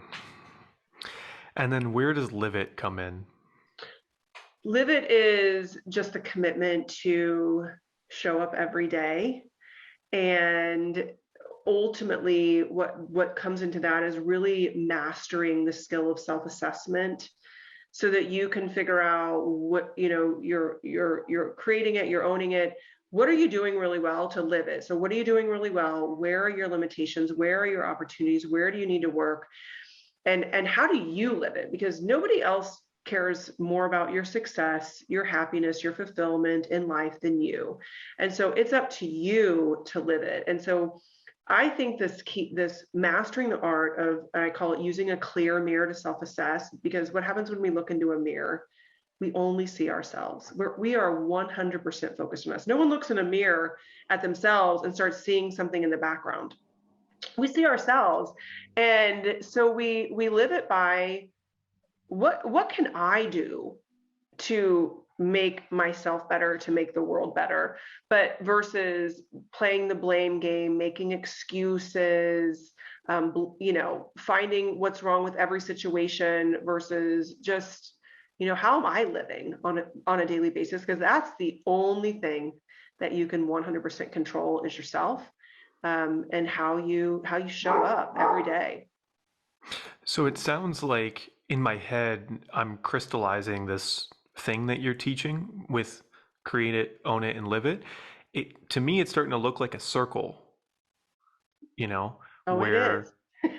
And then where does live it come in? Live it is just a commitment to show up every day. And ultimately what comes into that is really mastering the skill of self-assessment, so that you can figure out what, you're creating it, you're owning it. What are you doing really well to live it? So what are you doing really well? Where are your limitations? Where are your opportunities? Where do you need to work? And how do you live it? Because nobody else cares more about your success, your happiness, your fulfillment in life than you. And so it's up to you to live it. And so I think this mastering the art of, I call it using a clear mirror to self-assess, because what happens when we look into a mirror, we only see ourselves. We are 100% focused on us. No one looks in a mirror at themselves and starts seeing something in the background. We see ourselves. And so we live it by, what can I do to make myself better, to make the world better, but versus playing the blame game, making excuses, finding what's wrong with every situation, versus just, how am I living on a daily basis? Because that's the only thing that you can 100% control is yourself, and how you show up every day. So it sounds like in my head, I'm crystallizing this thing that you're teaching with create it, own it, and live it. To me, it's starting to look like a circle, you know, Oh, it where is.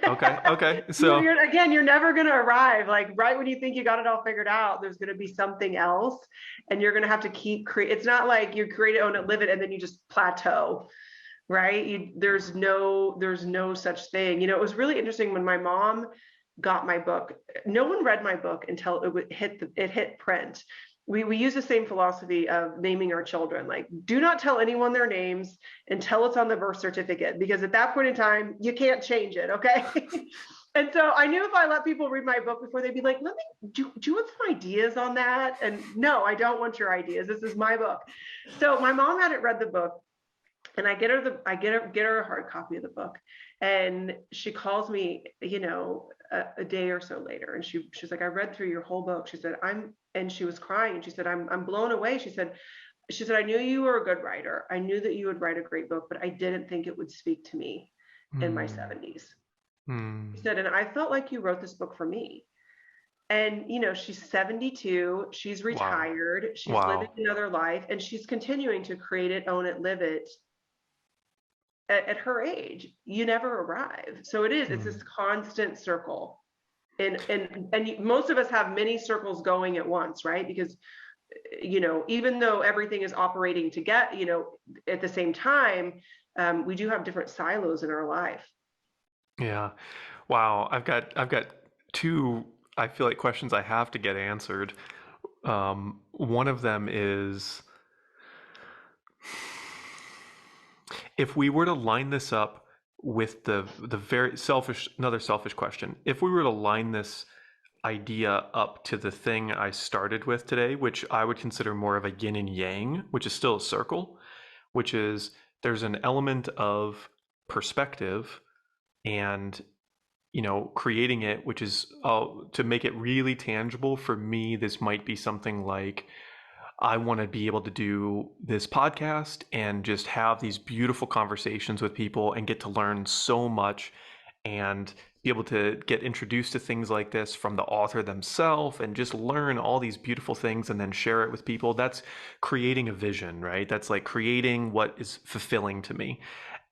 Okay. Okay. So, Again, you're never going to arrive. Like right when you think you got it all figured out, there's going to be something else, and you're going to have to keep create. It's not like you create it, own it, live it, and then you just plateau, right? There's no such thing. It was really interesting when my mom got my book. No one read my book until it hit print. We use the same philosophy of naming our children. Like, do not tell anyone their names until it's on the birth certificate, because at that point in time, you can't change it. Okay. And so I knew if I let people read my book before, they'd be like, let me do you want some ideas on that? And no, I don't want your ideas. This is my book. So my mom hadn't read the book, and I get her a hard copy of the book, and she calls me, a day or so later, and she's like, I read through your whole book. She said, and she was crying, and she said, I'm blown away. She said, I knew you were a good writer. I knew that you would write a great book, but I didn't think it would speak to me in my hmm, 70s. She hmm, said, and I felt like you wrote this book for me. And she's 72, she's wow. retired, she's living Wow. another life, and she's continuing to create it, own it, live it at her age. You never arrive. So it's Hmm. this constant circle. And most of us have many circles going at once, right? Because even though everything is operating to get, at the same time, we do have different silos in our life. Yeah. Wow. I've got two, I feel like, questions I have to get answered. One of them is, if we were to line this up with the very selfish, another selfish question, if we were to line this idea up to the thing I started with today, which I would consider more of a yin and yang, which is still a circle, which is there's an element of perspective and creating it, which is to make it really tangible. For me, this might be something like, I want to be able to do this podcast and just have these beautiful conversations with people and get to learn so much and be able to get introduced to things like this from the author themselves and just learn all these beautiful things and then share it with people. That's creating a vision, right? That's like creating what is fulfilling to me.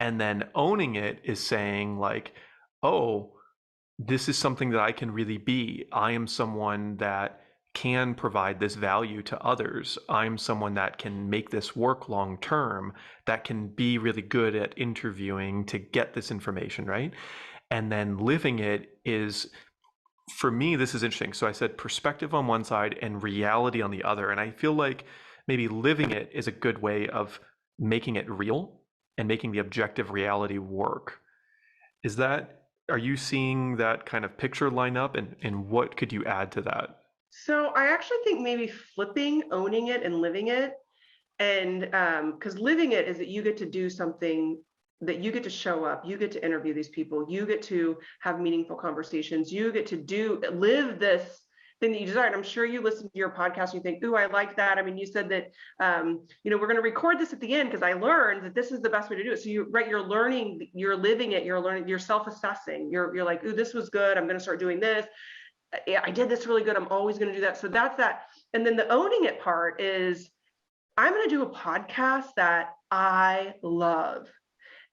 And then owning it is saying, like, oh, this is something that I can really be. I am someone that can provide this value to others. I'm someone that can make this work long term, that can be really good at interviewing to get this information, right? And then living it is, for me, this is interesting. So I said perspective on one side and reality on the other. And I feel like maybe living it is a good way of making it real and making the objective reality work. Is that, are you seeing that kind of picture line up, and what could you add to that? So I actually think maybe flipping, owning it, and living it. And because living it is that you get to do something, that you get to show up, you get to interview these people, you get to have meaningful conversations, you get to live this thing that you desire. And I'm sure you listen to your podcast and you think, ooh, I like that. I mean, you said that, we're going to record this at the end because I learned that this is the best way to do it. So you're learning, you're living it, you're learning, you're self-assessing. You're like, ooh, this was good, I'm going to start doing this. Yeah, I did this really good, I'm always going to do that. So that's that. And then the owning it part is, I'm going to do a podcast that I love.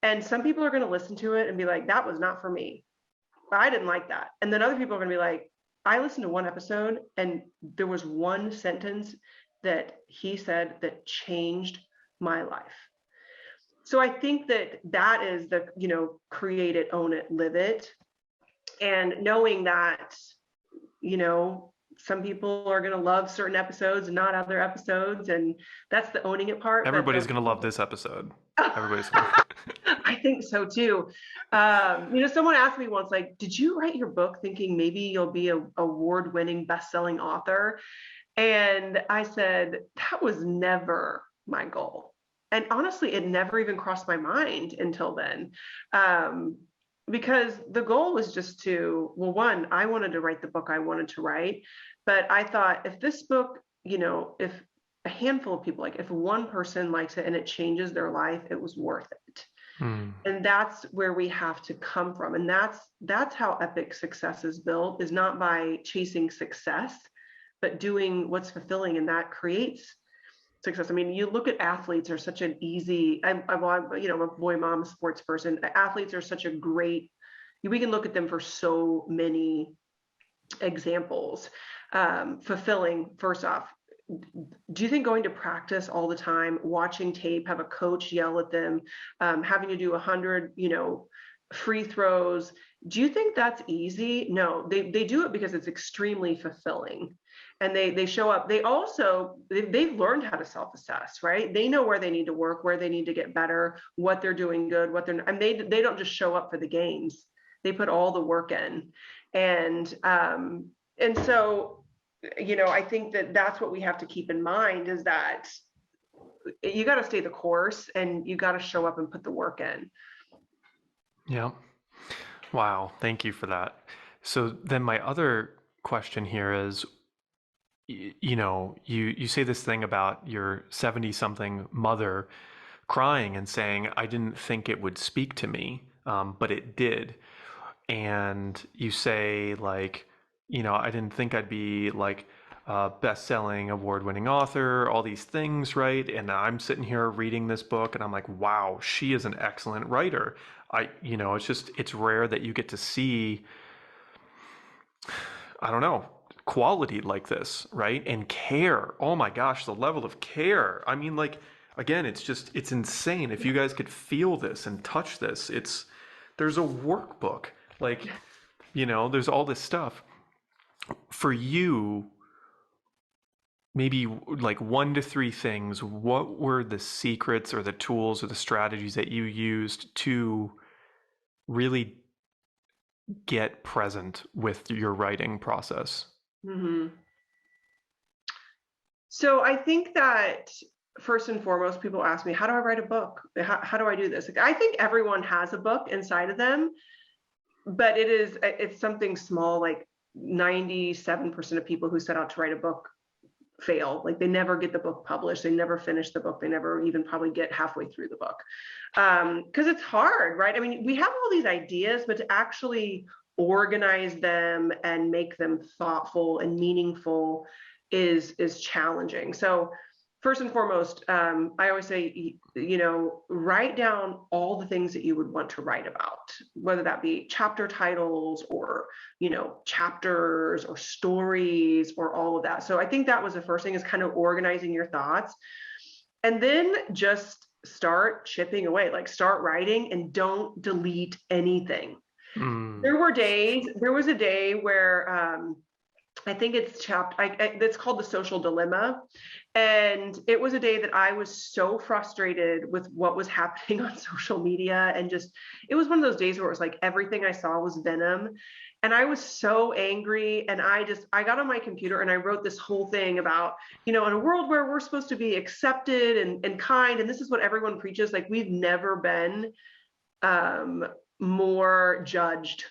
And some people are going to listen to it and be like, that was not for me. I didn't like that. And then other people are going to be like, I listened to one episode and there was one sentence that he said that changed my life. So I think that is the, create it, own it, live it. And knowing that, you know, some people are going to love certain episodes and not other episodes. And that's the owning it part. But Everybody's the going to love this episode. Everybody's going to. I think so too. Someone asked me once, like, did you write your book thinking maybe you'll be a award-winning best-selling author? And I said, that was never my goal. And honestly, it never even crossed my mind until then. Because the goal was just to, well, one, I wanted to write the book I wanted to write. But I thought, if this book, if a handful of people, like if one person likes it and it changes their life, it was worth it. Hmm. And that's where we have to come from. And that's how epic success is built, is not by chasing success, but doing what's fulfilling, and that creates success. I mean, you look at athletes are such an easy, I'm a boy mom, sports person. Athletes are such a great We can look at them for so many examples. Fulfilling, first off, do you think going to practice all the time, watching tape, have a coach yell at them, having to do 100, free throws, do you think that's easy? No, they do it because it's extremely fulfilling. And they show up. They've learned how to self-assess, right? They know where they need to work, where they need to get better, what they're doing good, what they're, and they don't just show up for the games. They put all the work in. And so, I think that that's what we have to keep in mind, is that you got to stay the course and you got to show up and put the work in. Yeah. Wow. Thank you for that. So then my other question here is, you say this thing about your 70 something mother crying and saying, I didn't think it would speak to me, but it did. And you say, like, I didn't think I'd be like a best-selling, award-winning author, all these things, right? And I'm sitting here reading this book and I'm like, wow, she is an excellent writer. It's rare that you get to see, I don't know, quality like this, right? And care. Oh my gosh, the level of care. I mean, like, again, it's insane. If you guys could feel this and touch this, there's a workbook. Like, there's all this stuff. For you, maybe like 1 to 3 things, what were the secrets or the tools or the strategies that you used to really get present with your writing process? Mm-hmm. So I think that first and foremost, people ask me, how do I write a book? How do I do this? Like, I think everyone has a book inside of them, but it's something small. Like 97% of people who set out to write a book fail. Like, they never get the book published. They never finish the book. They never even probably get halfway through the book. Because it's hard, right? I mean, we have all these ideas, but to actually organize them and make them thoughtful and meaningful is challenging. So first and foremost, I always say, write down all the things that you would want to write about, whether that be chapter titles or, chapters or stories or all of that. So I think that was the first thing, is kind of organizing your thoughts, and then just start chipping away, like start writing and don't delete anything. There was a day where, I think it's called The Social Dilemma. And it was a day that I was so frustrated with what was happening on social media. And just, it was one of those days where it was like everything I saw was venom. And I was so angry. And I got on my computer and I wrote this whole thing about, in a world where we're supposed to be accepted and kind, and this is what everyone preaches. Like, we've never been more judged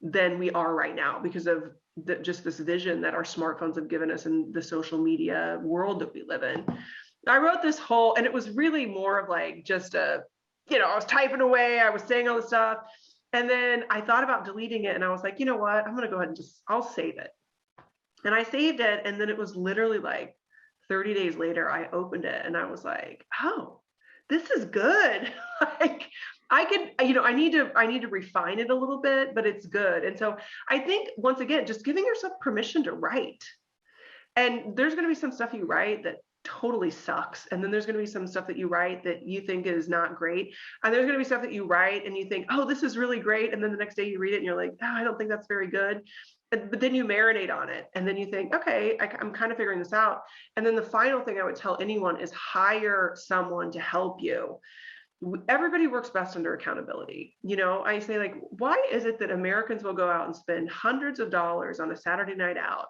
than we are right now because of just this vision that our smartphones have given us in the social media world that we live in. I wrote this whole, and it was really more of like just I was typing away, I was saying all this stuff. And then I thought about deleting it, and I was like, you know what, I'm going to go ahead and I'll save it. And I saved it. And then it was literally like 30 days later, I opened it and I was like, oh, this is good. Like, I could, I need to refine it a little bit, but it's good. And so I think, once again, just giving yourself permission to write. And there's going to be some stuff you write that totally sucks. And then there's going to be some stuff that you write that you think is not great. And there's going to be stuff that you write and you think, oh, this is really great. And then the next day you read it and you're like, oh, I don't think that's very good. But then you marinate on it. And then you think, okay, I'm kind of figuring this out. And then the final thing I would tell anyone is hire someone to help you. Everybody works best under accountability. I say, like, why is it that Americans will go out and spend hundreds of dollars on a Saturday night out,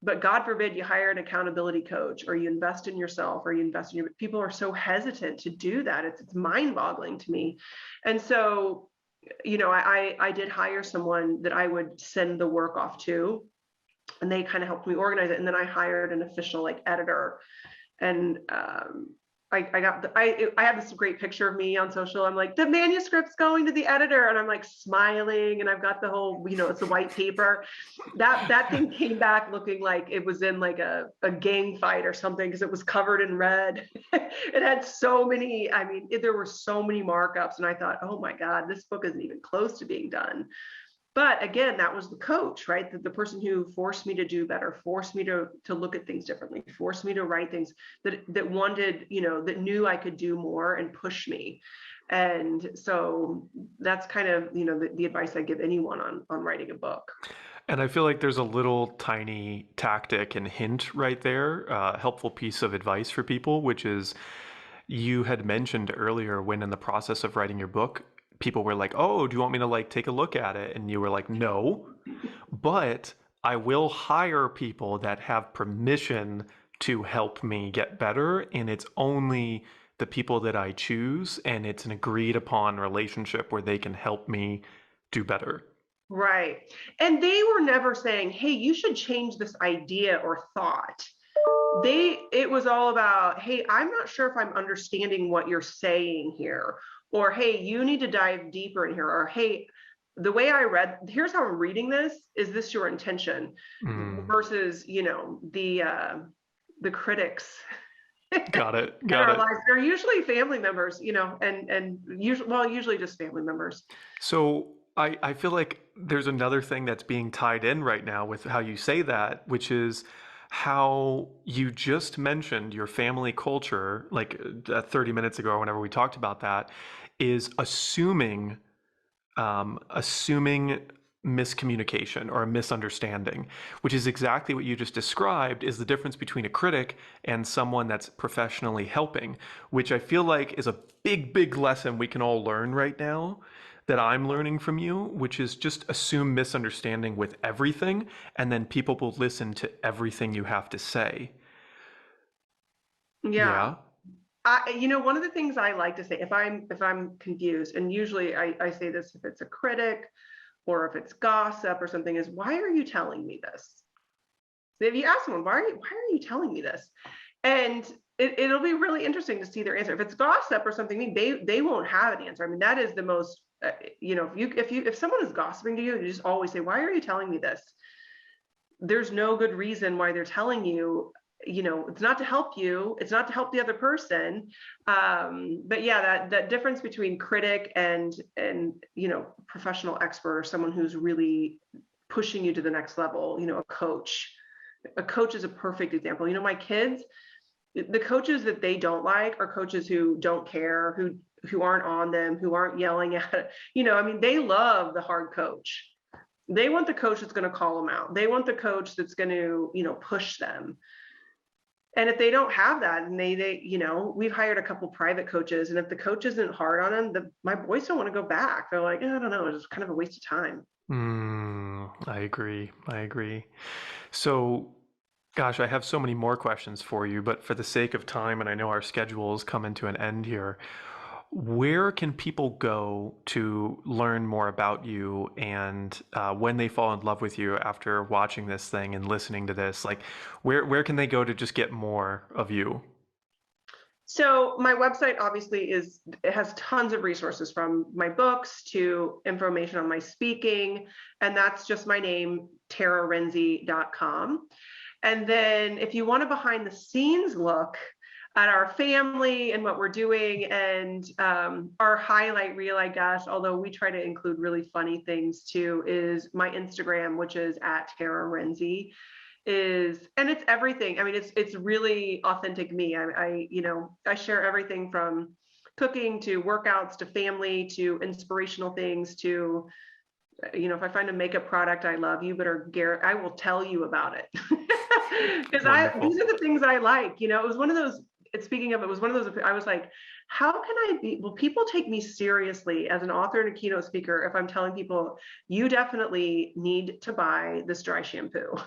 but God forbid you hire an accountability coach or you invest in yourself or you invest in people are so hesitant to do that. It's mind-boggling to me. And so, I did hire someone that I would send the work off to, and they kind of helped me organize it. And then I hired an official, like, editor. And I have this great picture of me on social. I'm like, the manuscript's going to the editor, and I'm like smiling, and I've got the whole, it's the white paper. That thing came back looking like it was in like a gang fight or something, because it was covered in red. It had so many, there were so many markups, and I thought, oh my God, this book isn't even close to being done. But again, that was the coach, right? The person who forced me to do better, forced me to look at things differently, forced me to write things that wanted, that knew I could do more and push me. And so that's kind of, the advice I give anyone on writing a book. And I feel like there's a little tiny tactic and hint right there, helpful piece of advice for people, which is you had mentioned earlier when in the process of writing your book, people were like, "Oh, do you want me to like take a look at it?" And you were like, "No, but I will hire people that have permission to help me get better, and it's only the people that I choose, and it's an agreed upon relationship where they can help me do better." Right. And they were never saying, hey, you should change this idea or thought. It was all about, hey, I'm not sure if I'm understanding what you're saying here, or hey, you need to dive deeper in here, or hey, the way I read, here's how I'm reading this, is this your intention? Mm, Versus, the critics got it. in Got our it. lives, they're usually family members, and usually just family members. So I feel like there's another thing that's being tied in right now with how you say that, which is how you just mentioned your family culture, like 30 minutes ago or whenever we talked about that, is assuming miscommunication or a misunderstanding, which is exactly what you just described is the difference between a critic and someone that's professionally helping, which I feel like is a big, big lesson we can all learn right now that I'm learning from you, which is just assume misunderstanding with everything, and then people will listen to everything you have to say. Yeah. Yeah. One of the things I like to say, if I'm confused, and usually I say this if it's a critic or if it's gossip or something, is why are you telling me this? So if you ask someone, why are you telling me this? And it'll be really interesting to see their answer. If it's gossip or something, they won't have an answer. That is the most, if someone is gossiping to you, you just always say, why are you telling me this? There's no good reason why they're telling you. It's not to help you, it's not to help the other person. But yeah, that difference between critic and professional expert, or someone who's really pushing you to the next level, a coach is a perfect example. My kids, the coaches that they don't like are coaches who don't care, who aren't on them, who aren't yelling at it. They love the hard coach. They want the coach that's going to call them out. They want the coach that's going to push them. And if they don't have that, and we've hired a couple private coaches, and if the coach isn't hard on them, my boys don't want to go back. They're like, I don't know, it's kind of a waste of time. I agree. I agree. So, gosh, I have so many more questions for you, but for the sake of time, and I know our schedules come into an end here, where can people go to learn more about you and when they fall in love with you after watching this thing and listening to this? Like, where can they go to just get more of you? So my website obviously it has tons of resources, from my books to information on my speaking, and that's just my name, tararenze.com. And then if you want a behind the scenes look at our family and what we're doing, and our highlight reel, I guess, although we try to include really funny things too, is my Instagram, which is at Tara Renze. And it's everything. It's really authentic me. I share everything from cooking to workouts to family to inspirational things to, if I find a makeup product I love, you better, Garrett, I will tell you about it. Because these Wonderful. are the things I like. It was one of those, speaking of, it was one of those, I was like, how can will people take me seriously as an author and a keynote speaker if I'm telling people, you definitely need to buy this dry shampoo?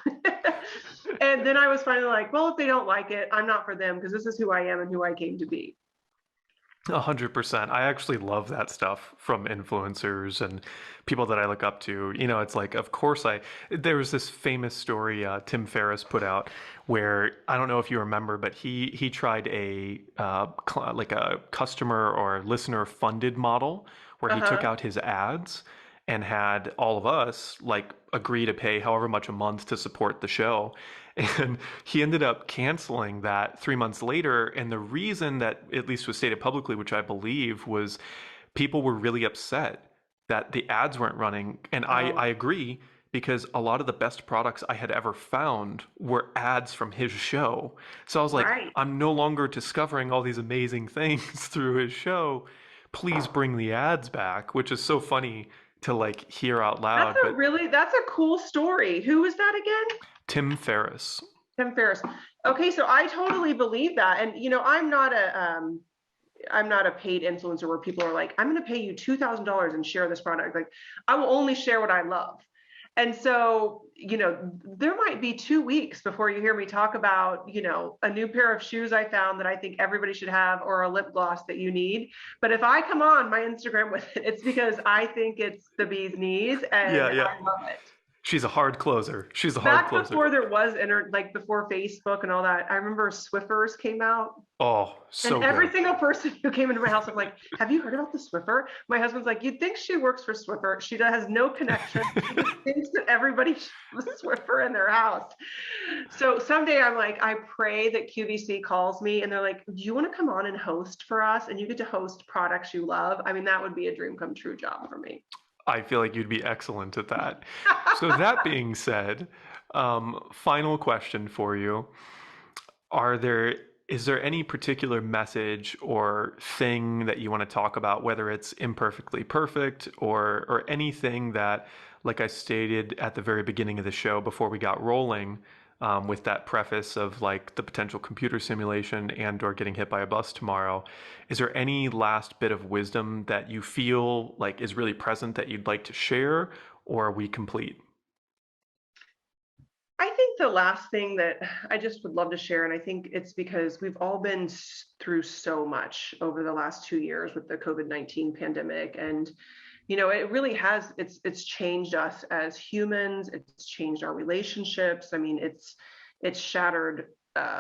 And then I was finally like, well, if they don't like it, I'm not for them, because this is who I am and who I came to be. 100%. I actually love that stuff from influencers and people that I look up to. You know, it's like, of course, there was this famous story Tim Ferriss put out where I don't know if you remember, but he tried like a customer or listener funded model where he took Uh-huh. out his ads and had all of us like agree to pay however much a month to support the show. And he ended up canceling that 3 months later. And the reason that at least was stated publicly, which I believe, was people were really upset that the ads weren't running. And I Oh, agree because a lot of the best products I had ever found were ads from his show. So I was like, right. I'm no longer discovering all these amazing things through his show. Please bring the ads back, which is so funny to like hear out loud. But That's a cool story. Who was that again? Tim Ferriss. Tim Ferriss. Okay, so I totally believe that. And I'm not a paid influencer where people are like, I'm going to pay you $2,000 and share this product. Like, I will only share what I love. And so, there might be 2 weeks before you hear me talk about, a new pair of shoes I found that I think everybody should have, or a lip gloss that you need. But if I come on my Instagram with it, it's because I think it's the bee's knees and Yeah, I yeah. love it. She's a hard closer. She's a hard Back closer. before there was like before Facebook and all that, I remember Swiffers came out. Oh, And so every good. single person who came into my house, I'm like, have you heard about the Swiffer? My husband's like, you'd think she works for Swiffer. She has no connection. She just thinks that everybody should have a Swiffer in their house. So someday I'm like, I pray that QVC calls me and they're like, do you want to come on and host for us? And you get to host products you love. I mean, that would be a dream come true job for me. I feel like you'd be excellent at that. So that being said, final question for you. Are there is there any particular message or thing that you want to talk about, whether it's imperfectly perfect or anything that, like I stated at the very beginning of the show before we got rolling, with that preface of like the potential computer simulation and or getting hit by a bus tomorrow, is there any last bit of wisdom that you feel like is really present that you'd like to share, or are we complete? I think the last thing that I just would love to share, and I think it's because we've all been through so much over the last 2 years with the COVID-19 pandemic. And, it really has, it's changed us as humans. It's changed our relationships. I mean, it's shattered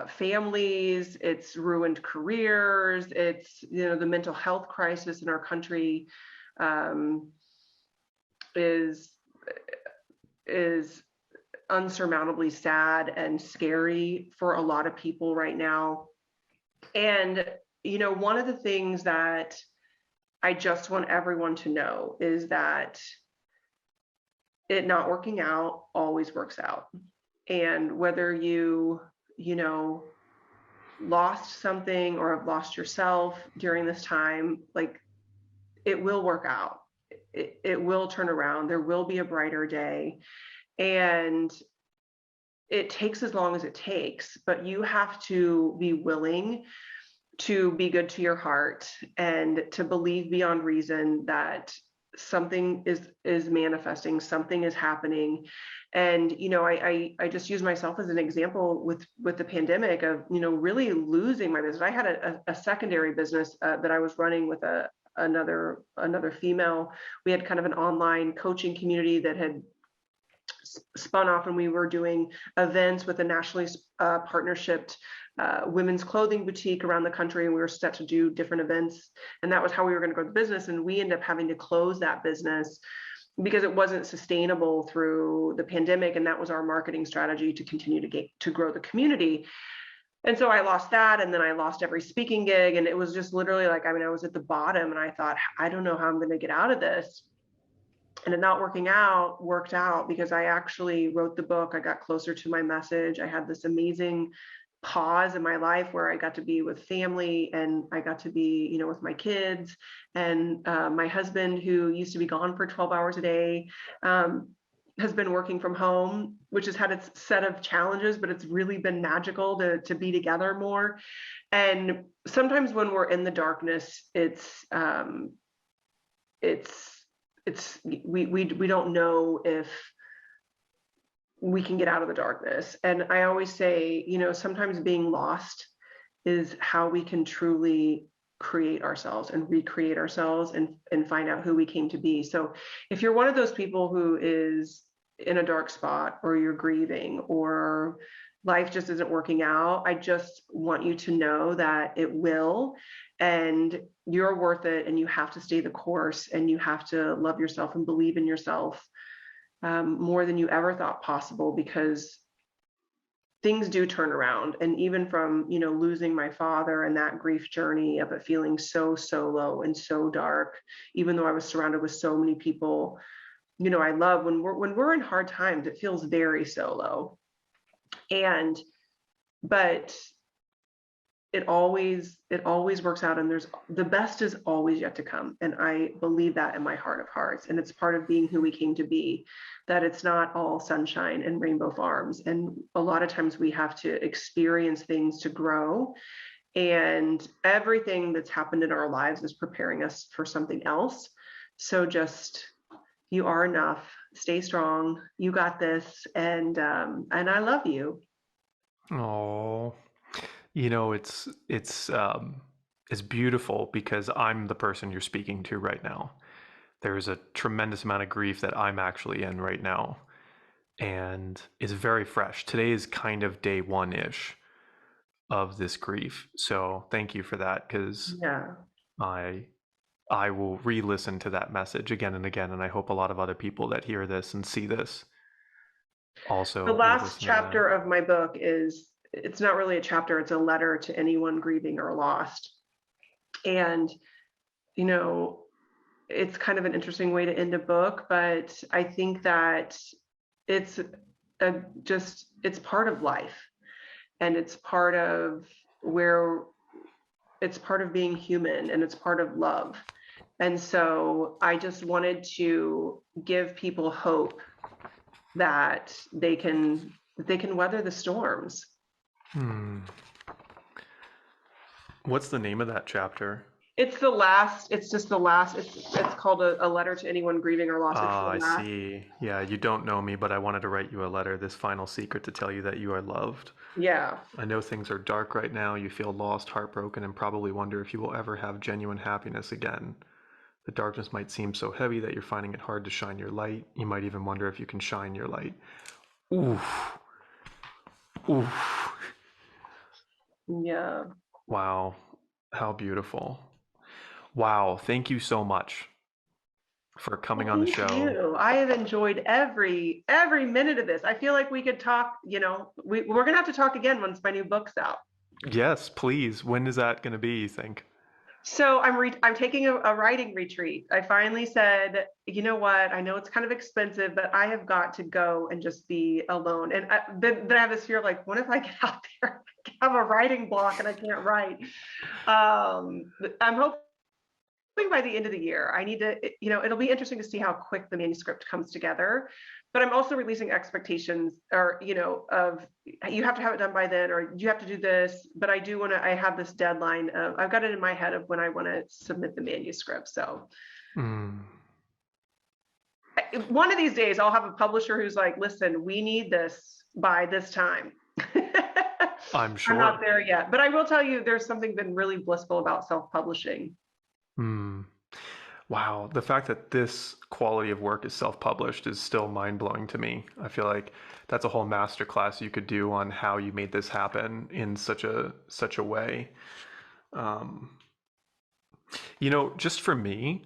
families, it's ruined careers, it's, the mental health crisis in our country um, is is unsurmountably sad and scary for a lot of people right now. And, one of the things that I just want everyone to know is that it not working out always works out. And whether you know, lost something or have lost yourself during this time, like it will work out. It will turn around. There will be a brighter day. And it takes as long as it takes, but you have to be willing to be good to your heart and to believe beyond reason that something is manifesting, something is happening. And I just use myself as an example with the pandemic of really losing my business. I had a secondary business that I was running with another female. We had kind of an online coaching community that had spun off, and we were doing events with a nationally partnershiped women's clothing boutique around the country, and we were set to do different events, and that was how we were going to grow the business. And we ended up having to close that business because it wasn't sustainable through the pandemic, and that was our marketing strategy to continue to grow the community. And so I lost that, and then I lost every speaking gig, and it was just literally like, I mean, I was at the bottom, and I thought, I don't know how I'm going to get out of this. And it not working out worked out because I actually wrote the book. I got closer to my message. I had this amazing pause in my life where I got to be with family, and I got to be, with my kids, and my husband, who used to be gone for 12 hours a day, has been working from home, which has had its set of challenges, but it's really been magical to be together more. And sometimes when we're in the darkness, we don't know if we can get out of the darkness. And I always say, sometimes being lost is how we can truly create ourselves and recreate ourselves and find out who we came to be. So if you're one of those people who is in a dark spot, or you're grieving, or life just isn't working out, I just want you to know that it will, and you're worth it, and you have to stay the course, and you have to love yourself and believe in yourself more than you ever thought possible, because things do turn around. And even from, losing my father and that grief journey of it feeling so solo and so dark, even though I was surrounded with so many people, I love when we're in hard times, it feels very solo. And but it always works out, and there's the best is always yet to come, and I believe that in my heart of hearts, and it's part of being who we came to be, that it's not all sunshine and rainbow farms, and a lot of times we have to experience things to grow, and everything that's happened in our lives is preparing us for something else. So just, you are enough, stay strong, you got this, and I love you. Oh, it's beautiful because I'm the person you're speaking to right now. There's a tremendous amount of grief that I'm actually in right now, and it's very fresh. Today is kind of day one-ish of this grief. So thank you for that, because Yeah. I I will re-listen to that message again and again, and I hope a lot of other people that hear this and see this The also will last listen to that. chapter of my book it's not really a chapter, it's a letter to anyone grieving or lost. And, you know, it's kind of an interesting way to end a book, but I think that it's it's part of life, and where it's part of being human, and it's part of love. And so I just wanted to give people hope that they can weather the storms. Hmm. What's the name of that chapter? It's just the last, it's called a letter to anyone grieving or lost. It's the Ah, I last. see. Yeah, you don't know me, but I wanted to write you a letter, this final secret to tell you that you are loved. Yeah. I know things are dark right now. You feel lost, heartbroken, and probably wonder if you will ever have genuine happiness again. The darkness might seem so heavy that you're finding it hard to shine your light. You might even wonder if you can shine your light. Oof. Oof. Yeah. Wow. How beautiful. Wow. Thank you so much for Well, coming on the thank show. you. I have enjoyed every minute of this. I feel like we could talk, we're gonna have to talk again once my new book's out. Yes, please. When is that going to be, you think? So I'm taking a writing retreat. I finally said, you know what? I know it's kind of expensive, but I have got to go and just be alone. And then I have this fear of, like, what if I get out there, I have a writing block and I can't write? I'm hoping by the end of the year. I need to, it'll be interesting to see how quick the manuscript comes together. But I'm also releasing expectations, or, of, you have to have it done by then, or you have to do this. But I have this deadline of, I've got it in my head of when I want to submit the manuscript. So Mm, one of these days I'll have a publisher who's like, listen, we need this by this time. I'm I'm not sure. there yet, but I will tell you, there's something been really blissful about self-publishing. Mm. Wow, the fact that this quality of work is self-published is still mind-blowing to me. I feel like that's a whole masterclass you could do on how you made this happen in such a way. Um, just for me,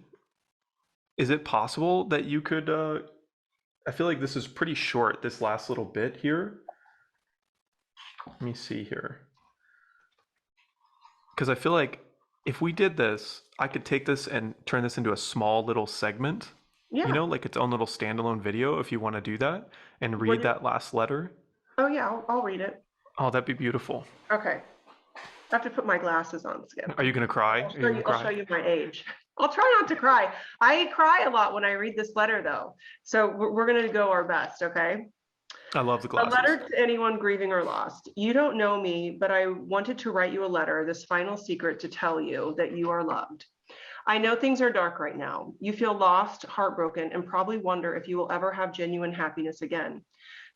is it possible that you could I feel like this is pretty short, this last little bit here. Let me see here. Because I feel like if we did this, I could take this and turn this into a small little segment, Yeah. like its own little standalone video if you want to do that and What read do you, that last letter. oh yeah, I'll read it. Oh, that'd be beautiful. Okay. I have to put my glasses on, Skip. Are you gonna cry? I'll Are show you you. gonna I'll show cry? you my age. I'll try not to cry. I cry a lot when I read this letter, though. So we're going to go our best, okay? I love the A glasses. letter to anyone grieving or lost. You don't know me, but I wanted to write you a letter, this final secret to tell you that you are loved. I know things are dark right now. You feel lost, heartbroken, and probably wonder if you will ever have genuine happiness again.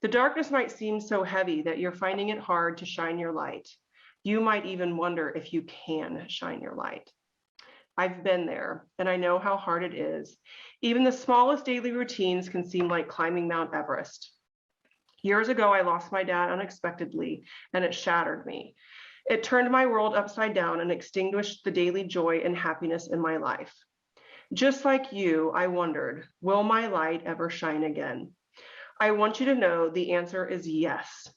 The darkness might seem so heavy that you're finding it hard to shine your light. You might even wonder if you can shine your light. I've been there, and I know how hard it is. Even the smallest daily routines can seem like climbing Mount Everest. Years ago, I lost my dad unexpectedly, and it shattered me. It turned my world upside down and extinguished the daily joy and happiness in my life. Just like you, I wondered, will my light ever shine again? I want you to know the answer is yes.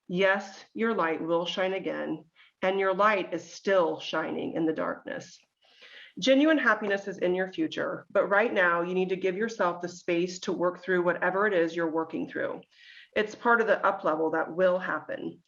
Yes, your light will shine again, and your light is still shining in the darkness. Genuine happiness is in your future, but right now you need to give yourself the space to work through whatever it is you're working through. It's part of the up level that will happen.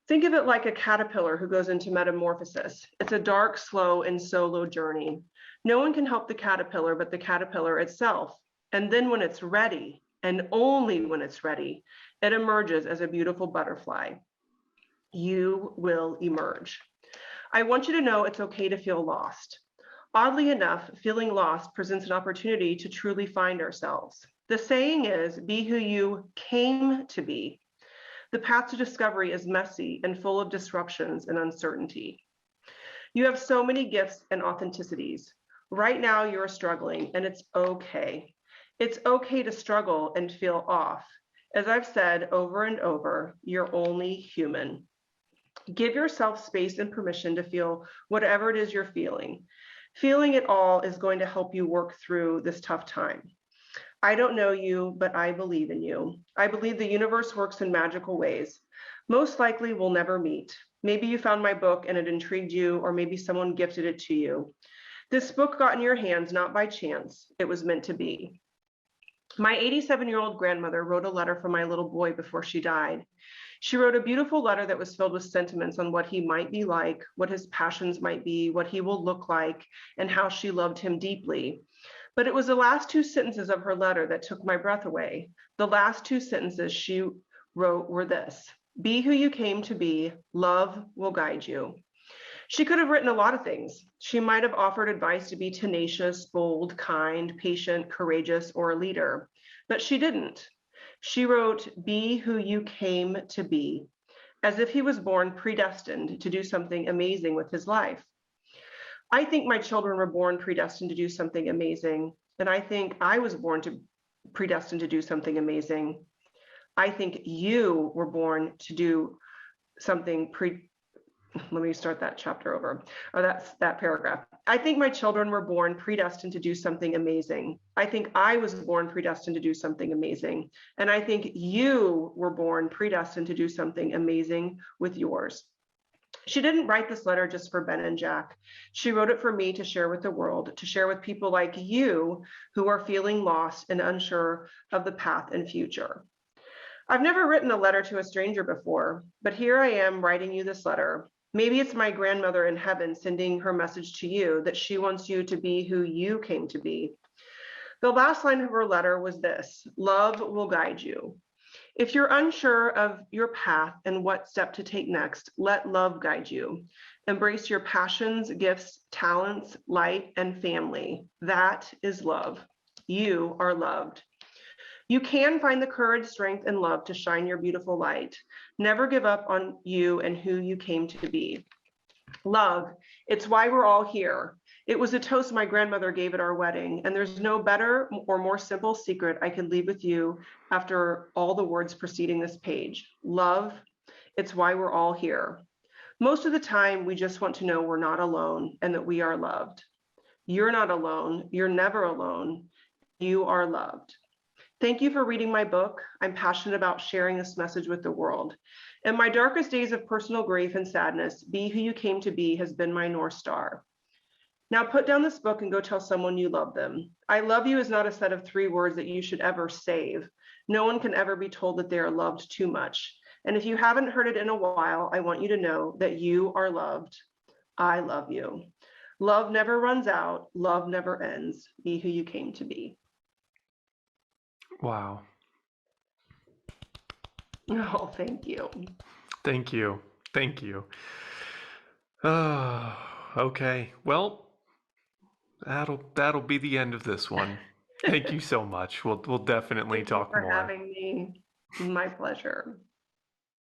Think of it like a caterpillar who goes into metamorphosis. It's a dark, slow, and solo journey. No one can help the caterpillar but the caterpillar itself. And then when it's ready, and only when it's ready, it emerges as a beautiful butterfly. You will emerge. I want you to know it's okay to feel lost. Oddly enough, feeling lost presents an opportunity to truly find ourselves. The saying is, be who you came to be. The path to discovery is messy and full of disruptions and uncertainty. You have so many gifts and authenticities. Right now, you're struggling, and it's okay. It's okay to struggle and feel off. As I've said over and over, you're only human. Give yourself space and permission to feel whatever it is you're feeling. Feeling it all is going to help you work through this tough time. I don't know you, but I believe in you. I believe the universe works in magical ways. Most likely we'll never meet. Maybe you found my book and it intrigued you, or maybe someone gifted it to you. This book got in your hands not by chance. It was meant to be. My 87-year-old grandmother wrote a letter for my little boy before she died. She wrote a beautiful letter that was filled with sentiments on what he might be like, what his passions might be, what he will look like, and how she loved him deeply. But it was the last two sentences of her letter that took my breath away. The last two sentences she wrote were this: be who you came to be, love will guide you. She could have written a lot of things. She might have offered advice to be tenacious, bold, kind, patient, courageous, or a leader, but she didn't. She wrote, be who you came to be, as if he was born predestined to do something amazing with his life. I think my children were born predestined to do something amazing, and I think I was predestined to do something amazing. I think you were born to do something let me start that chapter over, or that paragraph. I think my children were born predestined to do something amazing. I think I was born predestined to do something amazing. And I think you were born predestined to do something amazing with yours. She didn't write this letter just for Ben and Jack. She wrote it for me to share with the world, to share with people like you who are feeling lost and unsure of the path and future. I've never written a letter to a stranger before, but here I am writing you this letter. Maybe it's my grandmother in heaven sending her message to you that she wants you to be who you came to be. The last line of her letter was this: love will guide you. If you're unsure of your path and what step to take next, let love guide you. Embrace your passions, gifts, talents, light, and family. That is love. You are loved. You can find the courage, strength, and love to shine your beautiful light. Never give up on you and who you came to be. Love, it's why we're all here. It was a toast my grandmother gave at our wedding, and there's no better or more simple secret I can leave with you after all the words preceding this page. Love, it's why we're all here. Most of the time, we just want to know we're not alone and that we are loved. You're not alone. You're never alone. You are loved. Thank you for reading my book. I'm passionate about sharing this message with the world. In my darkest days of personal grief and sadness, be who you came to be has been my North Star. Now put down this book and go tell someone you love them. I love you is not a set of 3 words that you should ever save. No one can ever be told that they are loved too much. And if you haven't heard it in a while, I want you to know that you are loved. I love you. Love never runs out. Love never ends. Be who you came to be. Wow. Oh, thank you. Thank you. Thank you. Okay. Well, that'll be the end of this one. Thank you so much. We'll definitely Thank you talk for more. having me. My pleasure.